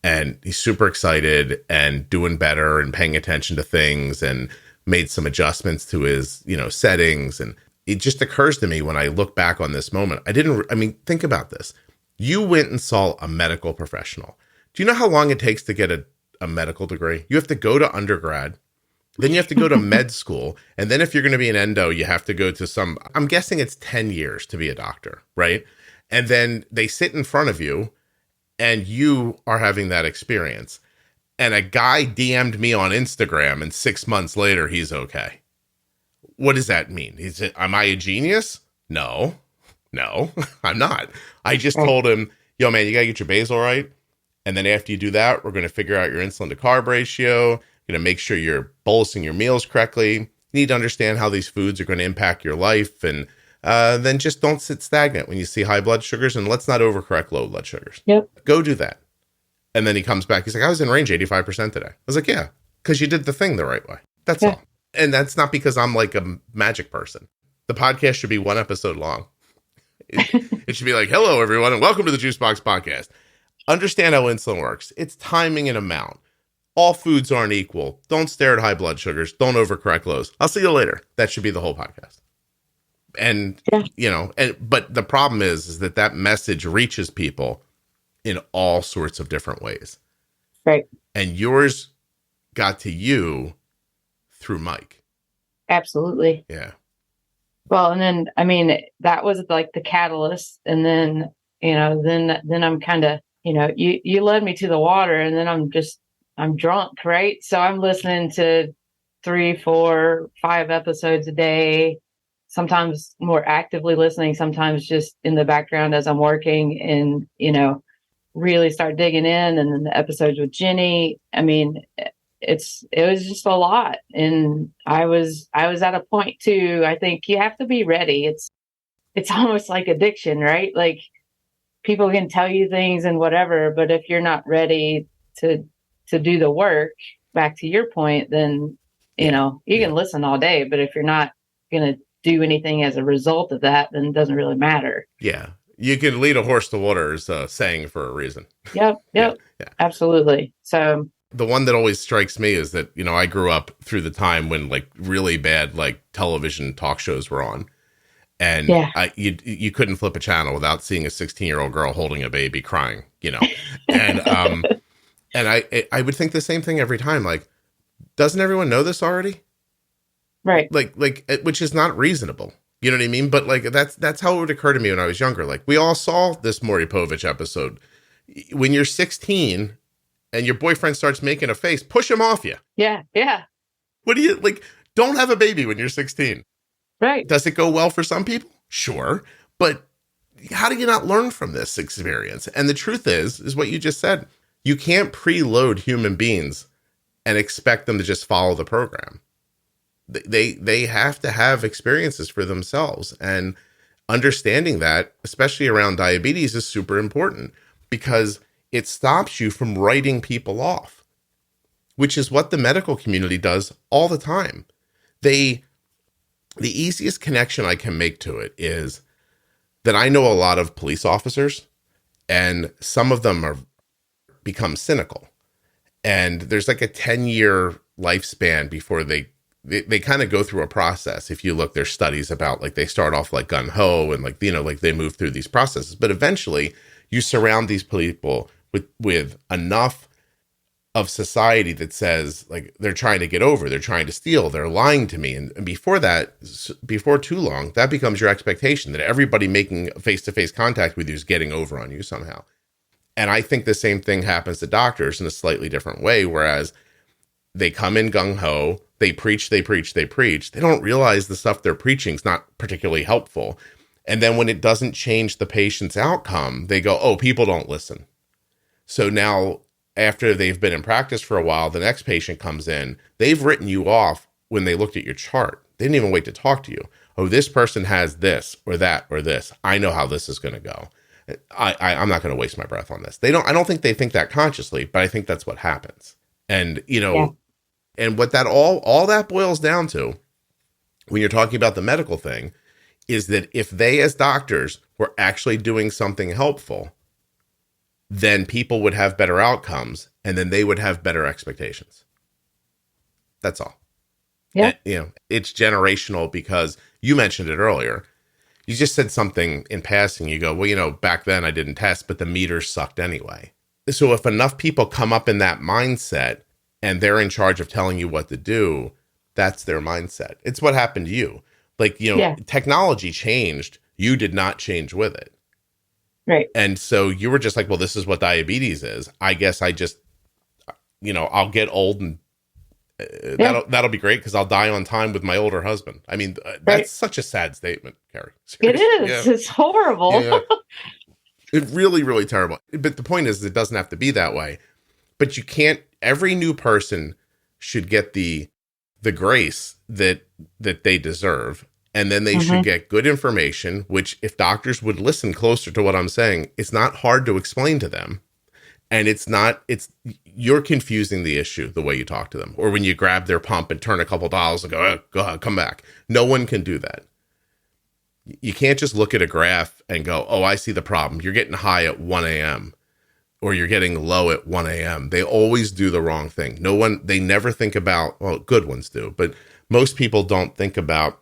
And he's super excited and doing better and paying attention to things and made some adjustments to his, settings. And it just occurs to me when I look back on this moment, think about this. You went and saw a medical professional. Do you know how long it takes to get a medical degree? You have to go to undergrad, then you have to go to med school, and then if you're going to be an endo, you have to go to I'm guessing it's 10 years to be a doctor, right? And then they sit in front of you, and you are having that experience. And a guy DM'd me on Instagram, and 6 months later, he's okay. What does that mean? Am I a genius? No, I'm not. I just told him, yo, man, you got to get your basal right. And then after you do that, we're going to figure out your insulin to carb ratio. You're going to make sure you're bolusing your meals correctly. You need to understand how these foods are going to impact your life. And then just don't sit stagnant when you see high blood sugars. And let's not overcorrect low blood sugars. Yep. Go do that. And then he comes back. He's like, I was in range 85% today. I was like, yeah, because you did the thing the right way. That's all. And that's not because I'm like a magic person. The podcast should be 1 episode long. It should be like, hello, everyone, and welcome to the Juicebox Podcast. Understand how insulin works. It's timing and amount. All foods aren't equal. Don't stare at high blood sugars. Don't overcorrect lows. I'll see you later. That should be the whole podcast. And, but the problem is that message reaches people in all sorts of different ways. Right. And yours got to you through Mike. Absolutely. Yeah. Well, and then, I mean, that was like the catalyst. And then, then I'm kind of, you led me to the water, and then I'm drunk, right? So I'm listening to 3, 4, 5 episodes a day, sometimes more actively listening, sometimes just in the background as I'm working, and, really start digging in. And then the episodes with Jenny, I mean, it was just a lot. And I was at a point too, I think you have to be ready. It's almost like addiction, right? Like, people can tell you things and whatever, but if you're not ready to do the work, back to your point, then, you can listen all day, but if you're not going to do anything as a result of that, then it doesn't really matter. Yeah. You can lead a horse to water is a saying for a reason. Yep. Yeah. Absolutely. So the one that always strikes me is that, I grew up through the time when like really bad, like television talk shows were on. And you couldn't flip a channel without seeing a 16-year-old girl holding a baby crying, and, and I would think the same thing every time. Like, doesn't everyone know this already? Right. Like, which is not reasonable. You know what I mean? But like, that's how it would occur to me when I was younger. Like, we all saw this Maury Povich episode. When you're 16 and your boyfriend starts making a face, push him off you. Yeah. Yeah. What do you like? Don't have a baby when you're 16. Right. Does it go well for some people? Sure. But how do you not learn from this experience? And the truth is what you just said. You can't preload human beings and expect them to just follow the program. They have to have experiences for themselves. And understanding that, especially around diabetes, is super important because it stops you from writing people off, which is what the medical community does all the time. The easiest connection I can make to it is that I know a lot of police officers, and some of them become cynical. And there's like a 10-year lifespan before they kind of go through a process. If you look, there's studies about like they start off like gung-ho and like, like they move through these processes. But eventually you surround these people with enough of society that says like they're trying to get over, they're trying to steal, they're lying to me. And before too long, that becomes your expectation that everybody making face-to-face contact with you is getting over on you somehow. And I think the same thing happens to doctors in a slightly different way, whereas they come in gung-ho, they preach. They don't realize the stuff they're preaching is not particularly helpful. And then when it doesn't change the patient's outcome, they go, oh, people don't listen. So now after they've been in practice for a while, the next patient comes in, they've written you off when they looked at your chart. They didn't even wait to talk to you. Oh, this person has this or that or this. I know how this is going to go. I'm not going to waste my breath on this. I don't think they think that consciously, but I think that's what happens. And, and what that all that boils down to when you're talking about the medical thing is that if they as doctors were actually doing something helpful, then people would have better outcomes, and then they would have better expectations. That's all. Yeah. And, it's generational because you mentioned it earlier. You just said something in passing. You go, well, back then I didn't test, but the meters sucked anyway. So if enough people come up in that mindset and they're in charge of telling you what to do, that's their mindset. It's what happened to you. Like, Technology changed. You did not change with it. Right. And so you were just like, well, this is what diabetes is. I guess I just, I'll get old and that'll be great because I'll die on time with my older husband. I mean, that's such a sad statement, Kerry. Seriously. It is. Yeah. It's horrible. Yeah. It's really, really terrible. But the point is, it doesn't have to be that way. But you can't, every new person should get the grace that they deserve. And then they should get good information, which if doctors would listen closer to what I'm saying, it's not hard to explain to them. And you're confusing the issue the way you talk to them. Or when you grab their pump and turn a couple dials and go, oh, go ahead, come back. No one can do that. You can't just look at a graph and go, oh, I see the problem. You're getting high at 1 a.m. or you're getting low at 1 a.m. They always do the wrong thing. They never think about, well, good ones do, but most people don't think about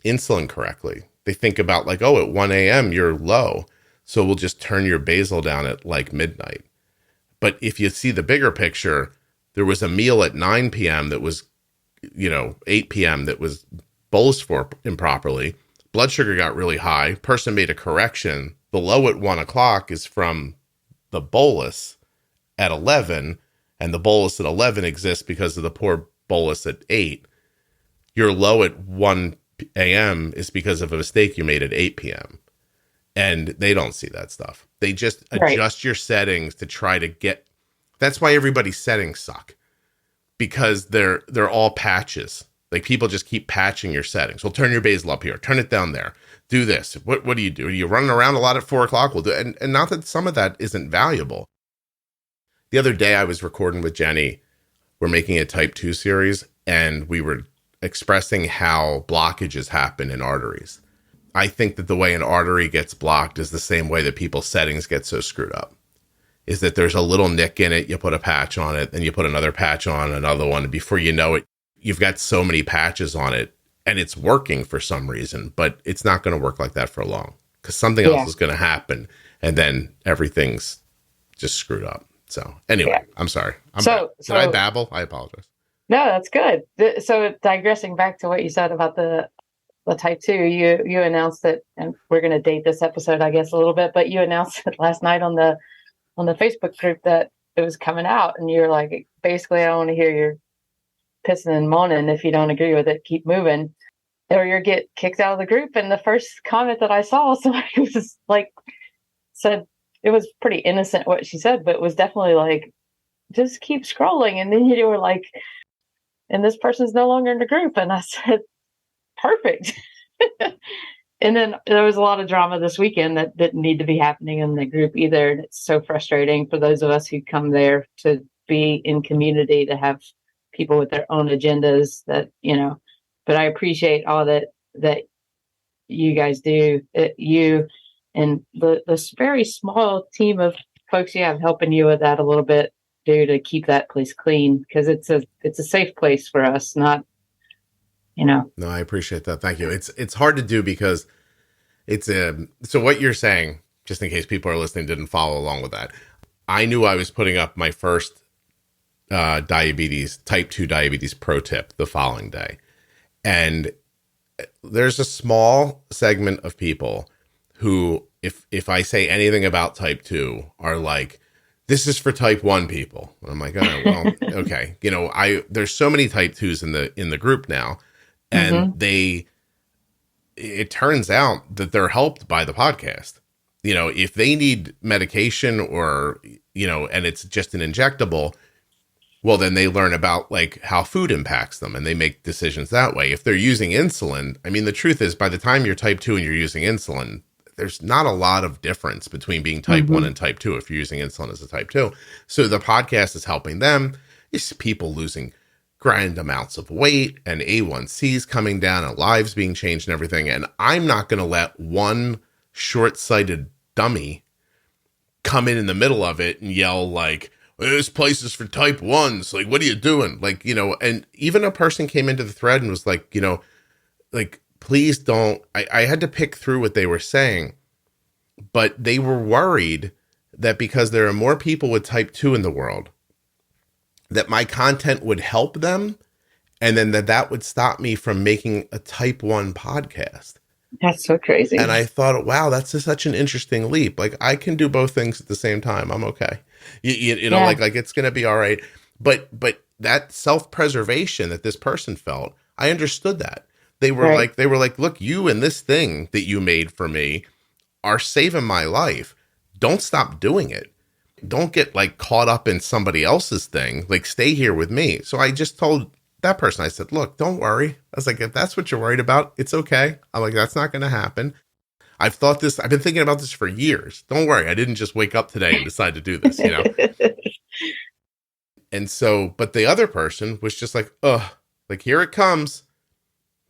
insulin correctly. They think about like, oh, at 1 a.m. you're low, so we'll just turn your basal down at like midnight. But if you see the bigger picture, There was a meal at 9 p.m. that was, 8 p.m. that was bolused for improperly. Blood sugar got really high. Person made a correction. The low at 1 o'clock is from the bolus at 11, and the bolus at 11 exists because of the poor bolus at 8. Your low at 1 a.m. is because of a mistake you made at 8 p.m. And they don't see that stuff. They just adjust your settings to try to get. That's why everybody's settings suck, because they're all patches. Like, people just keep patching your settings. Well, turn your basal up here, turn it down there, do this. What do you do? Are you running around a lot at 4 o'clock? We'll do it. And not that some of that isn't valuable. The other day I was recording with Jenny. We're making a type 2 series, and we were expressing how blockages happen in arteries. I think that the way an artery gets blocked is the same way that people's settings get so screwed up. Is that there's a little nick in it, you put a patch on it, then you put another patch on another one, and before you know it, you've got so many patches on it, and it's working for some reason, but it's not going to work like that for long, because something else is going to happen, and then everything's just screwed up. So anyway, I'm sorry. Did I babble? I apologize. No, that's good. So digressing back to what you said about the type 2, you announced it, and we're going to date this episode, I guess, a little bit, but you announced it last night on the Facebook group that it was coming out, and you're like, basically, I don't want to hear your pissing and moaning. If you don't agree with it, keep moving, or you get kicked out of the group. And the first comment that I saw, somebody was like, said, it was pretty innocent what she said, but it was definitely like, just keep scrolling. And then you were like, and this person's no longer in the group. And I said, perfect. And then there was a lot of drama this weekend that didn't need to be happening in the group either. And it's so frustrating for those of us who come there to be in community, to have people with their own agendas that, but I appreciate all that you guys do, you and this very small team of folks you have helping you with that a little bit, do, to keep that place clean, because it's a safe place for us, not, No, I appreciate that. Thank you. It's hard to do because so what you're saying, just in case people are listening, didn't follow along with that. I knew I was putting up my first type 2 diabetes pro tip the following day. And there's a small segment of people who, if I say anything about type 2, are like, this is for type 1 people. And I'm like, oh, well, okay. There's so many type 2s in the group now. And it turns out that they're helped by the podcast. If they need medication or, and it's just an injectable, well, then they learn about like how food impacts them, and they make decisions that way. If they're using insulin, I mean, the truth is, by the time you're type 2 and you're using insulin, there's not a lot of difference between being type 1 and type 2 if you're using insulin as a type 2. So the podcast is helping them. It's people losing grand amounts of weight and A1Cs coming down and lives being changed and everything. And I'm not going to let one short-sighted dummy come in the middle of it and yell like, this place is for type 1s. Like, what are you doing? Like, and even a person came into the thread and was like, like, please don't. I had to pick through what they were saying, but they were worried that because there are more people with type 2 in the world, that my content would help them, and then that would stop me from making a type 1 podcast. That's so crazy. And I thought, wow, that's such an interesting leap. Like, I can do both things at the same time. I'm okay. Like it's going to be all right. But that self-preservation that this person felt, I understood that. They were like, look, you and this thing that you made for me are saving my life. Don't stop doing it. Don't get like caught up in somebody else's thing. Like, stay here with me. So I just told that person, I said, look, don't worry. I was like, if that's what you're worried about, it's okay. I'm like, that's not going to happen. I've been thinking about this for years. Don't worry. I didn't just wake up today and decide to do this, And so, but the other person was just like, like, here it comes.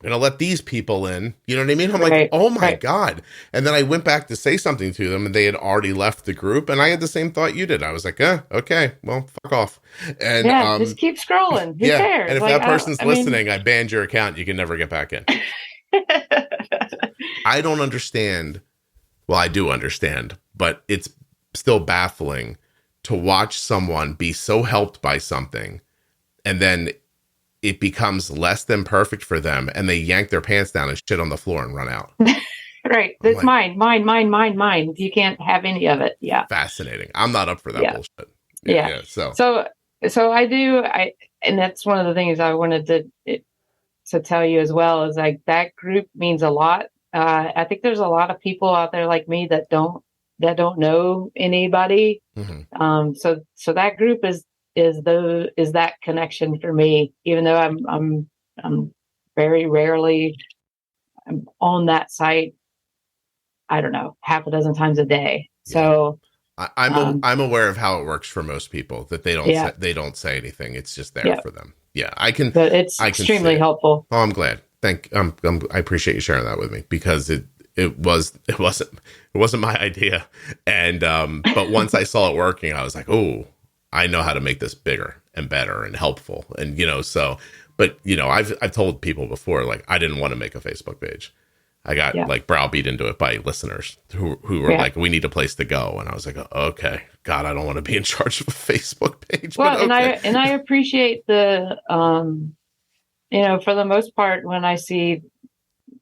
I'm going to let these people in. You know what I mean? I'm like, oh my God. And then I went back to say something to them, and they had already left the group. And I had the same thought you did. I was like, okay, well, fuck off. And just keep scrolling. Who cares? And if that person's listening, I banned your account. You can never get back in. I don't understand. Well, I do understand, but it's still baffling to watch someone be so helped by something and then it becomes less than perfect for them, and they yank their pants down and shit on the floor and run out. Right. It's like, mine. You can't have any of it. Yeah. Fascinating. I'm not up for that bullshit. Yeah. So I do. And that's one of the things I wanted to tell you as well, is like that group means a lot. I think there's a lot of people out there like me that don't know anybody. Mm-hmm. So that group is that connection for me, even though I'm very rarely on that site. I don't know, half a dozen times a day. Yeah. So I'm aware of how it works for most people, that they don't say anything. It's just there for them. Yeah, but it's extremely helpful. Oh, I'm glad. I appreciate you sharing that with me, because it wasn't my idea. And but once I saw it working, I was like, oh, I know how to make this bigger and better and helpful. And but I've told people before, like, I didn't want to make a Facebook page. I got like browbeat into it by listeners who were like, we need a place to go. And I was like, okay, God, I don't want to be in charge of a Facebook page. Well, okay. and I appreciate the, for the most part, when I see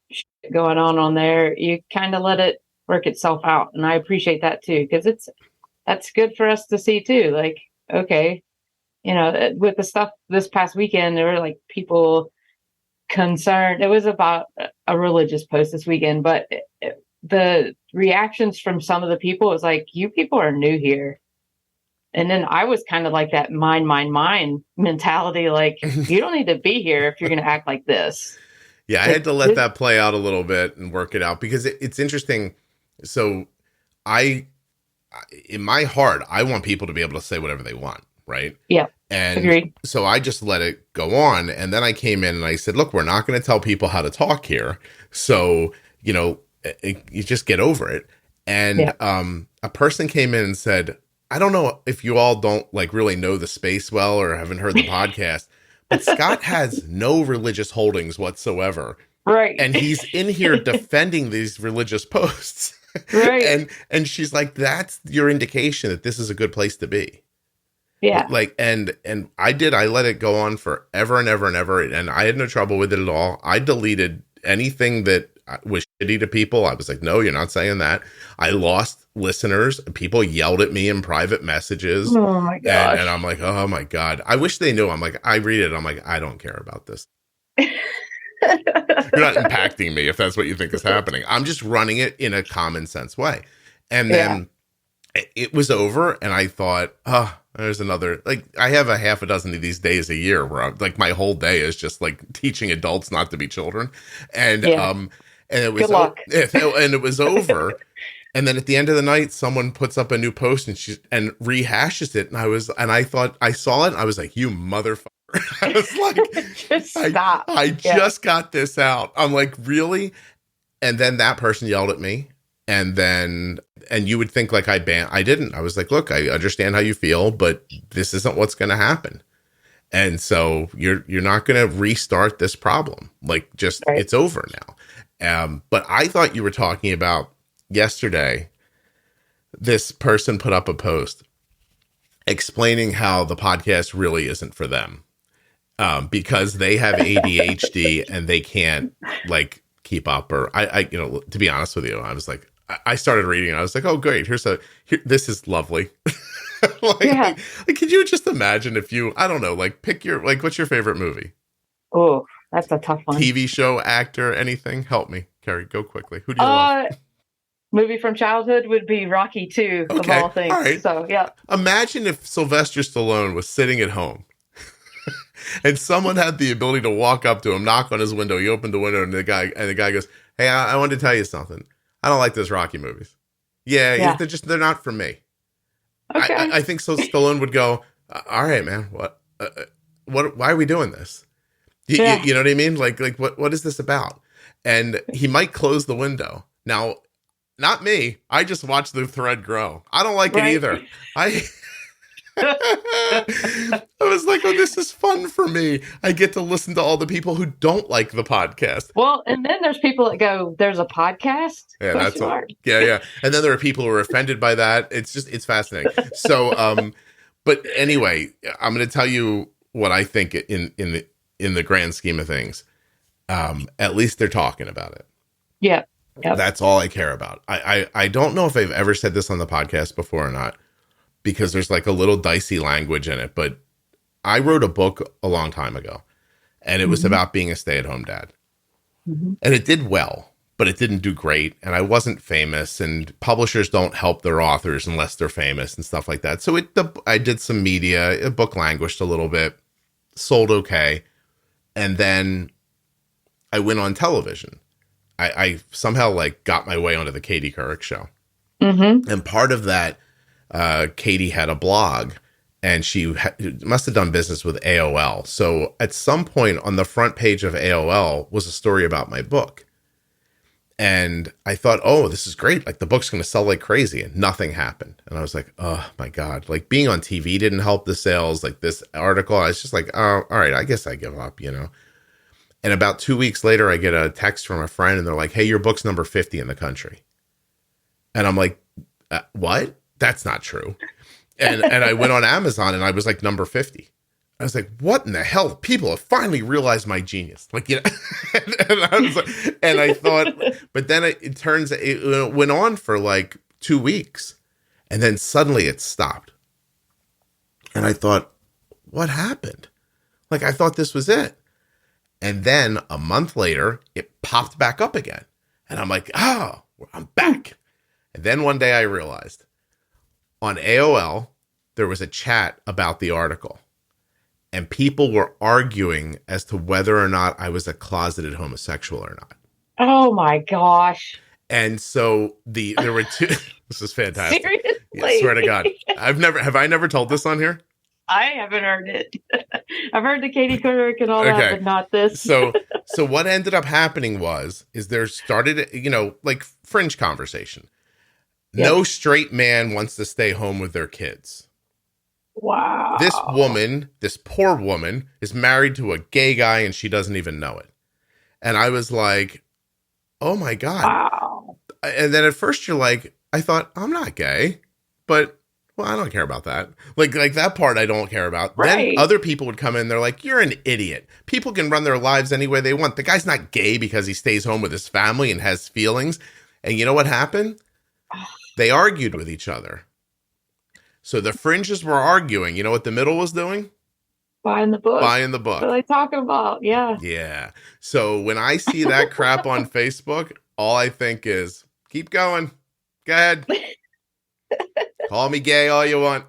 shit going on there, you kind of let it work itself out. And I appreciate that too, because that's good for us to see too. Like, okay, with the stuff this past weekend, there were like people concerned. It was about a religious post this weekend, but the reactions from some of the people was like, you people are new here. And then I was kind of like that mine mentality. Like, you don't need to be here if you're going to act like this. Yeah. I had to let that play out a little bit and work it out, because it's interesting. So in my heart, I want people to be able to say whatever they want. Right. Yeah. And agreed. So I just let it go on. And then I came in and I said, look, we're not going to tell people how to talk here. So, you just get over it. And a person came in and said, I don't know if you all don't like really know the space well or haven't heard the podcast, but Scott has no religious holdings whatsoever. Right. And he's in here defending these religious posts. Right. And she's like, that's your indication that this is a good place to be. Yeah. Like, and I let it go on forever and ever and ever. And I had no trouble with it at all. I deleted anything that was shitty to people. I was like, no, you're not saying that. I lost listeners. People yelled at me in private messages. Oh my gosh. And I'm like, oh my God. I wish they knew. I'm like, I read it. I'm like, I don't care about this. You're not impacting me if that's what you think is happening. I'm just running it in a common sense way. And then it was over. And I thought, there's another, like, I have a half a dozen of these days a year where I'm, like, my whole day is just like teaching adults not to be children. And, and it was, good luck. And it was over. And then at the end of the night, someone puts up a new post and rehashes it. And I thought, I saw it. And I was like, you motherfucker. I was like, just stop. I just got this out. I'm like, really? And then that person yelled at me. And you would think like I didn't. I was like, look, I understand how you feel, but this isn't what's going to happen. And so you're not going to restart this problem. Like, just, It's over now. But I thought you were talking about yesterday, this person put up a post explaining how the podcast really isn't for them. Because they have ADHD and they can't like keep up, or I to be honest with you, I was like, I started reading and I was like, oh great, this is lovely. Like, could you just imagine if you, I don't know, like pick your, like, what's your favorite movie? Oh, that's a tough one. TV show, actor, anything? Help me, Kerry, go quickly. Who do you love? Movie from childhood would be Rocky 2, of all things. All right. So, yeah. Imagine if Sylvester Stallone was sitting at home and someone had the ability to walk up to him, knock on his window. He opened the window, and the guy goes, "Hey, I wanted to tell you something. I don't like those Rocky movies. Yeah. They're not for me." Okay. I think so. Stallone would go, "All right, man. What? Why are we doing this? You know what I mean? Like what is this about?" And he might close the window. Now, not me. I just watch the thread grow. I don't like it either. I was like, oh, this is fun for me. I get to listen to all the people who don't like the podcast. Well, and then there's people that go, there's a podcast? Yeah, that's hard. Yeah. And then there are people who are offended by that. It's fascinating. So, but anyway, I'm going to tell you what I think in the grand scheme of things, at least they're talking about it. Yeah. Yep. That's all I care about. I don't know if I've ever said this on the podcast before or not, because there's like a little dicey language in it, but I wrote a book a long time ago, and it was about being a stay-at-home dad. And it did well, but it didn't do great, and I wasn't famous, and publishers don't help their authors unless they're famous and stuff like that. So I did some media, the book languished a little bit, sold okay, and then I went on television. I somehow like got my way onto the Katie Couric show. And part of that, Katie had a blog, and she must have done business with AOL. So at some point on the front page of AOL was a story about my book. And I thought, oh, this is great. Like the book's going to sell like crazy, and nothing happened. And I was like, oh my God, like being on TV didn't help the sales. Like this article, I was just like, oh, all right, I guess I give up, And about 2 weeks later, I get a text from a friend, and they're like, hey, your book's number 50 in the country. And I'm like, what? That's not true. And I went on Amazon, and I was like number 50. I was like, what in the hell? People have finally realized my genius. Like, and I was like, and I thought, but then it went on for like 2 weeks, and then suddenly it stopped. And I thought, what happened? Like, I thought this was it. And then a month later, it popped back up again. And I'm like, oh, I'm back. And then one day I realized on AOL, there was a chat about the article. And people were arguing as to whether or not I was a closeted homosexual or not. Oh my gosh. And so there were two. This is fantastic. Seriously? Yeah, swear to God. Have I never told this on here? I haven't heard it. I've heard the Katie Couric and all that, but not this. So what ended up happening is there started, like fringe conversation. Yep. No straight man wants to stay home with their kids. Wow. This poor woman is married to a gay guy, and she doesn't even know it. And I was like, oh my God. Wow. And then at first you're like, I thought, I'm not gay, but well, I don't care about that. Like that part I don't care about. Right. Then other people would come in, they're like, you're an idiot. People can run their lives any way they want. The guy's not gay because he stays home with his family and has feelings. And you know what happened? They argued with each other. So the fringes were arguing. You know what the middle was doing? Buying the book. What are they talking about? Yeah. Yeah. So when I see that crap on Facebook, all I think is, keep going. Go ahead. Call me gay all you want.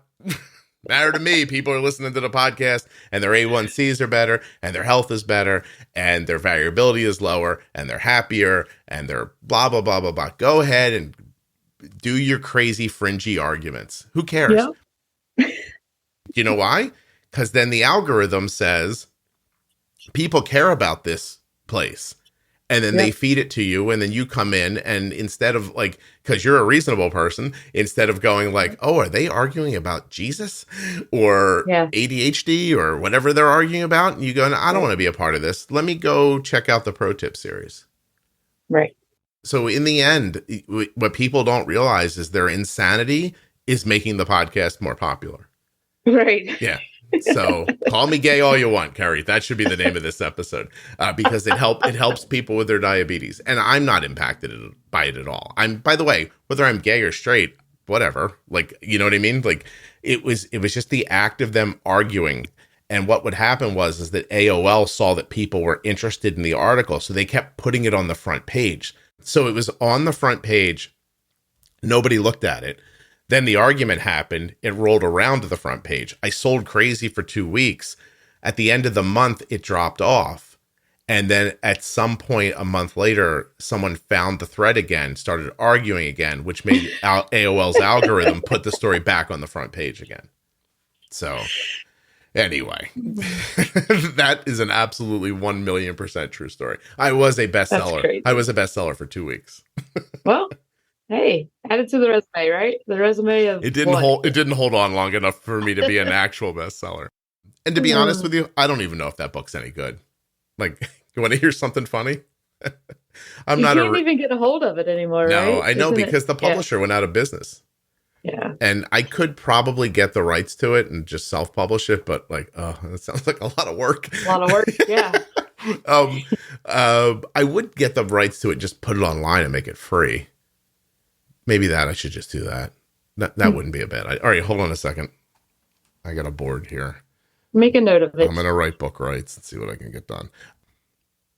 Matter to me. People are listening to the podcast, and their A1Cs are better, and their health is better, and their variability is lower, and they're happier, and they're blah, blah, blah, blah, blah. Go ahead and do your crazy fringy arguments. Who cares? Yep. You know why? Because then the algorithm says people care about this place. And then they feed it to you, and then you come in, and instead of like, because you're a reasonable person, instead of going like, oh, are they arguing about Jesus or ADHD or whatever they're arguing about? And you go, no, I don't want to be a part of this. Let me go check out the pro tip series. Right. So in the end, what people don't realize is their insanity is making the podcast more popular. Right. Yeah. So call me gay all you want, Kerry. That should be the name of this episode, because it helps people with their diabetes, and I'm not impacted by it at all. By the way, whether I'm gay or straight, whatever. Like, you know what I mean? Like, it was just the act of them arguing, and what would happen is that AOL saw that people were interested in the article, so they kept putting it on the front page. So it was on the front page. Nobody looked at it. Then the argument happened. It rolled around to the front page. I sold crazy for 2 weeks. At the end of the month, it dropped off. And then at some point a month later, someone found the thread again, started arguing again, which made AOL's algorithm put the story back on the front page again. So anyway, that is an absolutely 1,000,000% true story. I was a bestseller. I was a bestseller for 2 weeks. Well, hey, add it to the resume, right? The resume of it didn't hold on long enough for me to be an actual bestseller. And to be honest with you, I don't even know if that book's any good. Like, you want to hear something funny? You can't even get a hold of it anymore, right? No, I know, because the publisher went out of business. Yeah. And I could probably get the rights to it and just self-publish it, but like, oh, that sounds like a lot of work. A lot of work. Yeah. I would get the rights to it, just put it online and make it free. Maybe I should just do that. That wouldn't be a bad idea. All right, hold on a second. I got a board here. Make a note of it. I'm going to write book rights and see what I can get done.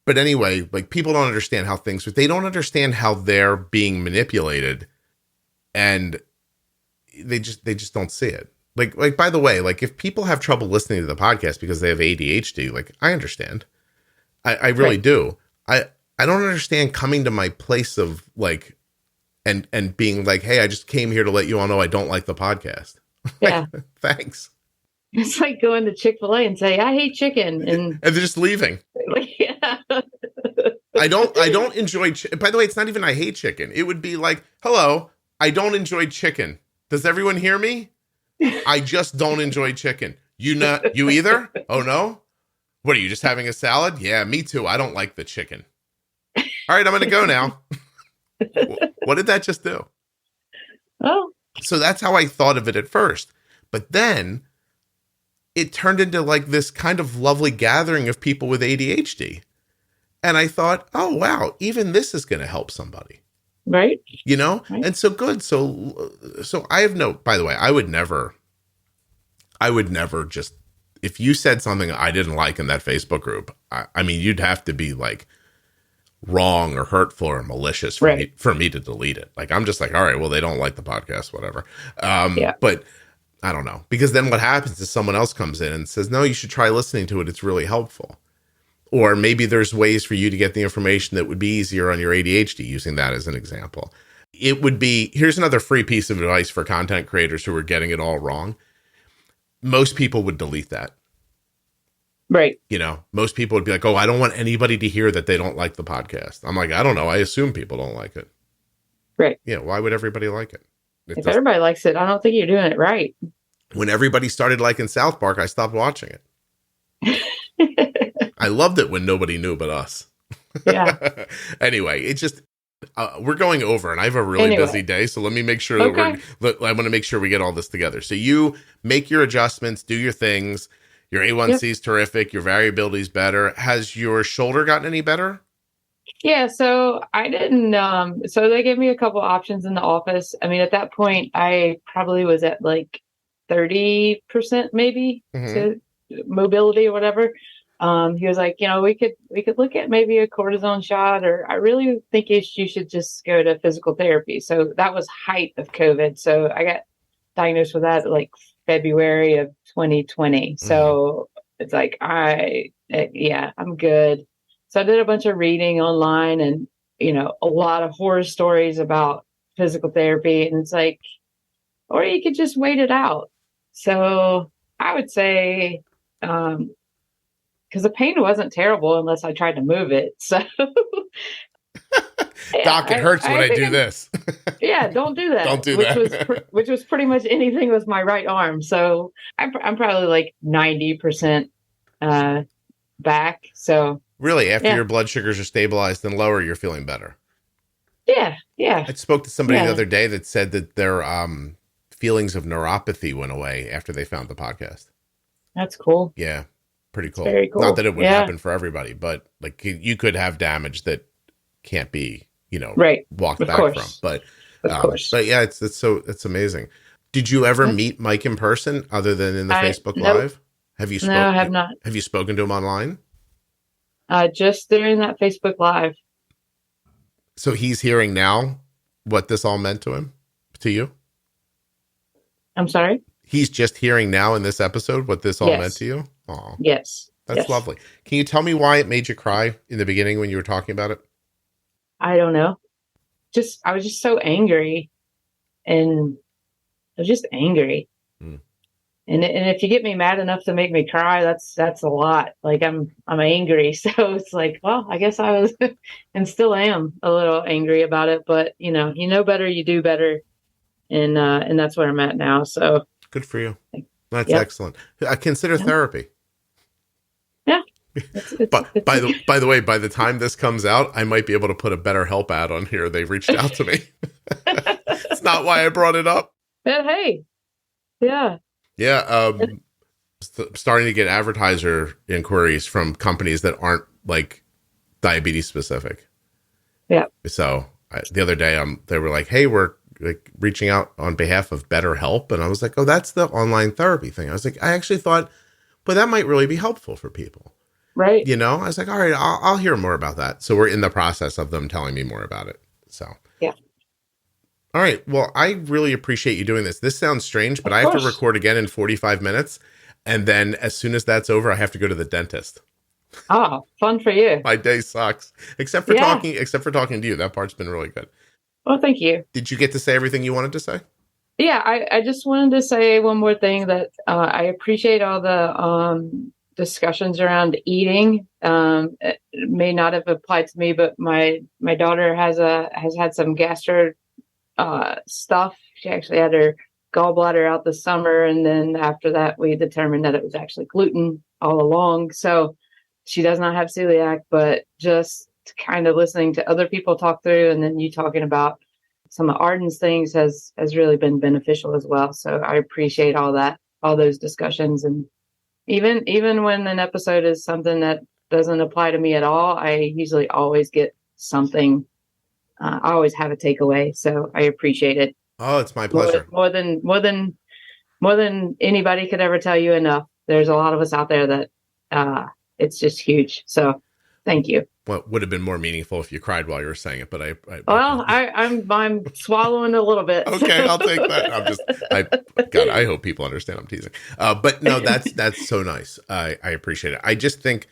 But anyway, like people don't understand how they don't understand how they're being manipulated, and they just don't see it. Like, by the way, like if people have trouble listening to the podcast because they have ADHD, like I understand. I really do. I don't understand coming to my place of like, and being like, hey, I just came here to let you all know I don't like the podcast. Yeah. Thanks. It's like going to Chick-fil-A and say, I hate chicken. And they're just leaving. Like, yeah. I don't enjoy, by the way, it's not even I hate chicken. It would be like, hello, I don't enjoy chicken. Does everyone hear me? I just don't enjoy chicken. You either? Oh no? What are you, just having a salad? Yeah, me too. I don't like the chicken. All right, I'm going to go now. What did that just do? Oh. So that's how I thought of it at first. But then it turned into like this kind of lovely gathering of people with ADHD. And I thought, oh, wow, even this is going to help somebody. Right. You know? Right. And so good. So I have by the way, I would never just, if you said something I didn't like in that Facebook group, I mean, you'd have to be like wrong or hurtful or malicious for me to delete it. Like, I'm just like, all right, well, they don't like the podcast, whatever. But I don't know, because then what happens is someone else comes in and says, no, you should try listening to it. It's really helpful. Or maybe there's ways for you to get the information that would be easier on your ADHD, using that as an example. It would be, here's another free piece of advice for content creators who are getting it all wrong. Most people would delete that. Right. You know, most people would be like, oh, I don't want anybody to hear that they don't like the podcast. I'm like, I don't know. I assume people don't like it. Right. Yeah. Why would everybody like it? If everybody likes it, I don't think you're doing it right. When everybody started liking South Park, I stopped watching it. I loved it when nobody knew but us. Yeah. Anyway, it just, we're going over and I have a really busy day. So let me make sure I want to make sure we get all this together. So you make your adjustments, do your things. Your A1C is terrific. Your variability is better. Has your shoulder gotten any better? Yeah. So I didn't, so they gave me a couple options in the office. I mean, at that point I probably was at like 30% maybe to mobility or whatever. He was like, you know, we could look at maybe a cortisone shot, or I really think you should just go to physical therapy. So that was height of COVID. So I got diagnosed with that like February of 2020. So it's like, I'm good. So I did a bunch of reading online and, you know, a lot of horror stories about physical therapy. And it's like, or you could just wait it out. So I would say, because the pain wasn't terrible unless I tried to move it. So Doc, it hurts when I do this. Yeah, don't do that. Don't do that. Which was pretty much anything with my right arm. So I'm probably like 90% back. So really, after your blood sugars are stabilized and lower, you're feeling better. Yeah. I spoke to somebody the other day that said that their feelings of neuropathy went away after they found the podcast. That's cool. Yeah, pretty cool. Very cool. Not that it would happen for everybody, but like you could have damage that can't be, you know, walked back from. But of course. But yeah, it's amazing. Did you ever meet Mike in person other than in the Facebook Live? Have you spoken? No, I have not. Have you spoken to him online? Just during that Facebook Live. So he's hearing now what this all meant to you? I'm sorry? He's just hearing now in this episode what this all meant to you? Oh, yes. That's lovely. Can you tell me why it made you cry in the beginning when you were talking about it? I don't know. I was just so angry, and I was just angry. And if you get me mad enough to make me cry, that's a lot. Like I'm angry. So it's like, well, I guess I was and still am a little angry about it, but you know better, you do better. And that's where I'm at now. So good for you. That's excellent. I consider therapy. Yeah. But by the way, by the time this comes out, I might be able to put a BetterHelp ad on here. They reached out to me. It's not why I brought it up. But hey, yeah. Yeah. Starting to get advertiser inquiries from companies that aren't like diabetes specific. Yeah. So the other day, they were like, "Hey, we're like reaching out on behalf of BetterHelp," and I was like, "Oh, that's the online therapy thing." I was like, I actually thought, but that might really be helpful for people. Right. You know, I was like, all right, I'll hear more about that. So we're in the process of them telling me more about it. So, Yeah. all right. Well, I really appreciate you doing this. This sounds strange, but Of I have to course. record again in 45 minutes. And then as soon as that's over, I have to go to the dentist. Ah, fun for you. My day sucks, Yeah. except for talking to you. That part's been really good. Well, thank you. Did you get to say everything you wanted to say? Yeah, I just wanted to say one more thing that I appreciate all the discussions around eating. It may not have applied to me, but my daughter has had some gastro stuff. She actually had her gallbladder out this summer, and then after that, we determined that it was actually gluten all along. So she does not have celiac, but just kind of listening to other people talk through, and then you talking about some of Arden's things has really been beneficial as well. So I appreciate all that, all those discussions, and even when an episode is something that doesn't apply to me at all, I usually always get something. I always have a takeaway, so I appreciate it Oh, it's my pleasure. more than anybody could ever tell you enough. There's a lot of us out there that it's just huge. So thank you. Well, would have been more meaningful if you cried while you were saying it, but Well, I'm swallowing a little bit. okay, I'll take that. I hope people understand I'm teasing. But no, that's so nice. I appreciate it. I just think,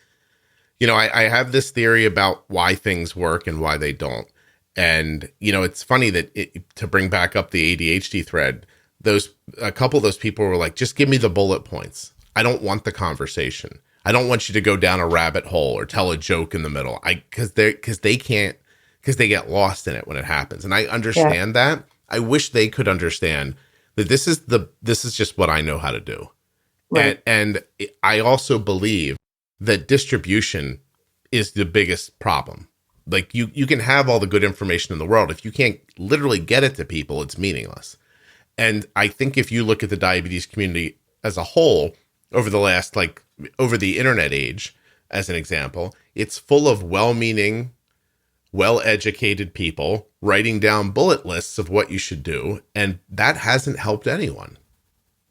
I have this theory about why things work and why they don't. And, it's funny that to bring back up the ADHD thread, a couple of those people were like, just give me the bullet points. I don't want the conversation. I don't want you to go down a rabbit hole or tell a joke in the middle. Because they get lost in it when it happens. And I understand that. I wish they could understand that this is just what I know how to do. Right. And I also believe that distribution is the biggest problem. Like you can have all the good information in the world. If you can't literally get it to people, it's meaningless. And I think if you look at the diabetes community as a whole over the internet age, as an example, it's full of well-meaning, well-educated people writing down bullet lists of what you should do. And that hasn't helped anyone.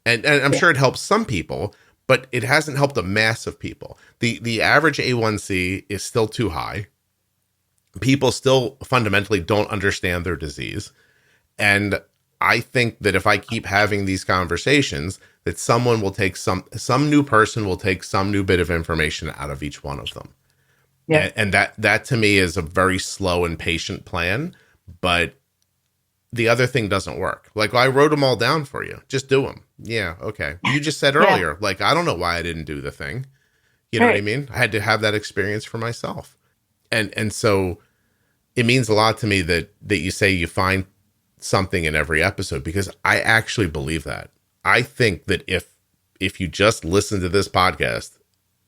And I'm sure it helps some people, but it hasn't helped a mass of people. The average A1C is still too high. People still fundamentally don't understand their disease. And I think that if I keep having these conversations, that someone will take some new person will take some new bit of information out of each one of them. Yeah. And that to me is a very slow and patient plan, but the other thing doesn't work. Like, I wrote them all down for you. Just do them. Yeah. Okay. You just said earlier, like, I don't know why I didn't do the thing. You know what I mean? I had to have that experience for myself. And so it means a lot to me that you say you find something in every episode, because I actually believe that. I think that if you just listen to this podcast,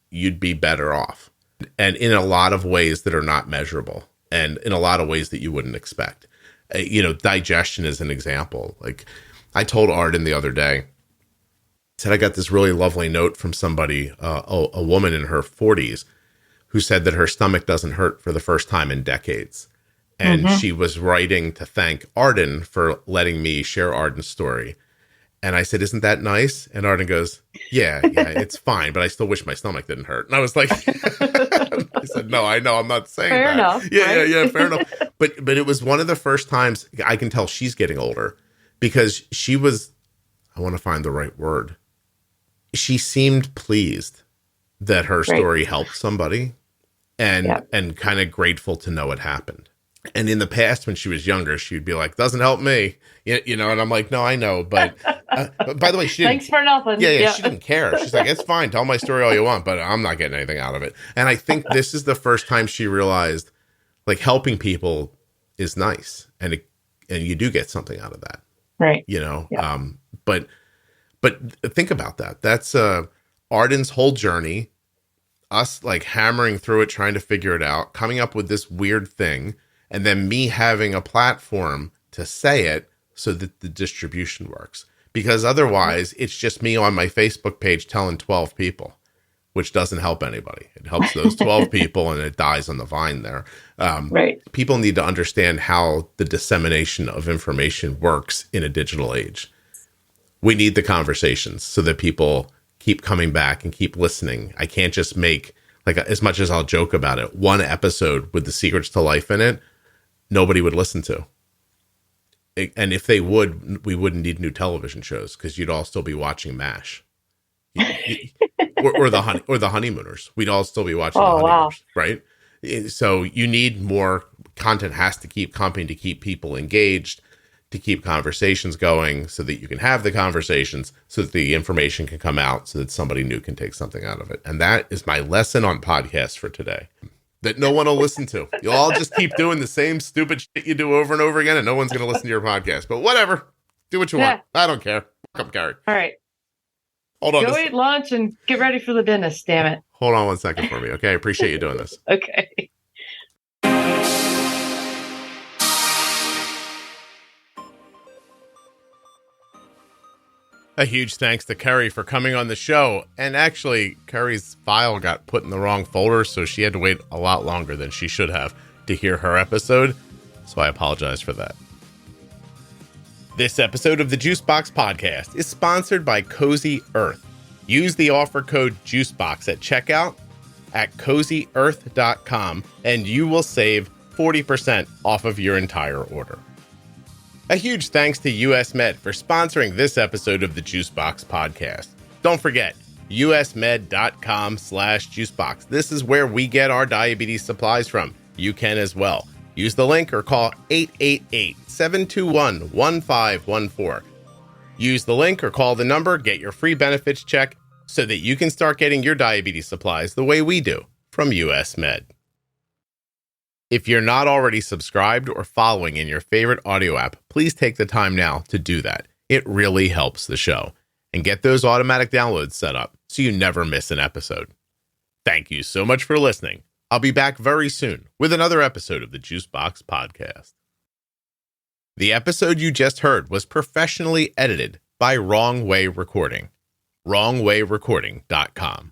you'd be better off. And in a lot of ways that are not measurable, and in a lot of ways that you wouldn't expect. Digestion is an example. Like, I told Arden the other day, I said I got this really lovely note from somebody, a woman in her 40s, who said that her stomach doesn't hurt for the first time in decades. And she was writing to thank Arden for letting me share Arden's story. And I said, isn't that nice? And Arden goes, yeah, it's fine, but I still wish my stomach didn't hurt. And I was like, I said, no, I know, I'm not saying fair that. Enough, Yeah, right? yeah, fair enough. But it was one of the first times I can tell she's getting older, because she was, I want to find the right word. She seemed pleased that her story helped somebody, and kind of grateful to know it happened. And in the past, when she was younger, she'd be like, doesn't help me, and I'm like, no, I know. But by the way, she didn't, Thanks for nothing. Yeah, she didn't care. She's like, it's fine. Tell my story all you want, but I'm not getting anything out of it. And I think this is the first time she realized, like, helping people is nice. And you do get something out of that. Right. But think about that. That's Arden's whole journey, us like hammering through it, trying to figure it out, coming up with this weird thing, and then me having a platform to say it so that the distribution works. Because otherwise, it's just me on my Facebook page telling 12 people, which doesn't help anybody. It helps those 12 people and it dies on the vine there. Right. People need to understand how the dissemination of information works in a digital age. We need the conversations so that people keep coming back and keep listening. I can't just make, like, as much as I'll joke about it, one episode with the secrets to life in it, nobody would listen to. And if they would, we wouldn't need new television shows because you'd all still be watching MASH. or the honeymooners. We'd all still be watching the honeymooners, right? So you need more content. Has to keep coming to keep people engaged, to keep conversations going, so that you can have the conversations, so that the information can come out, so that somebody new can take something out of it. And that is my lesson on podcasts for today. That no one will listen to. You'll all just keep doing the same stupid shit you do over and over again, and no one's going to listen to your podcast. But whatever. Do what you want. I don't care. Come, Kerry. All right. Hold on. Go eat lunch and get ready for the dentist, damn it. Hold on one second for me, okay? I appreciate you doing this. Okay. A huge thanks to Kerry for coming on the show. And actually, Kerry's file got put in the wrong folder, so she had to wait a lot longer than she should have to hear her episode. So I apologize for that. This episode of the Juicebox Podcast is sponsored by Cozy Earth. Use the offer code JUICEBOX at checkout at CozyEarth.com and you will save 40% off of your entire order. A huge thanks to US Med for sponsoring this episode of the Juicebox Podcast. Don't forget, usmed.com/juicebox. This is where we get our diabetes supplies from. You can as well. Use the link or call 888-721-1514. Use the link or call the number, get your free benefits check so that you can start getting your diabetes supplies the way we do from US Med. If you're not already subscribed or following in your favorite audio app, please take the time now to do that. It really helps the show. And get those automatic downloads set up so you never miss an episode. Thank you so much for listening. I'll be back very soon with another episode of the Juicebox Podcast. The episode you just heard was professionally edited by Wrong Way Recording. WrongWayRecording.com.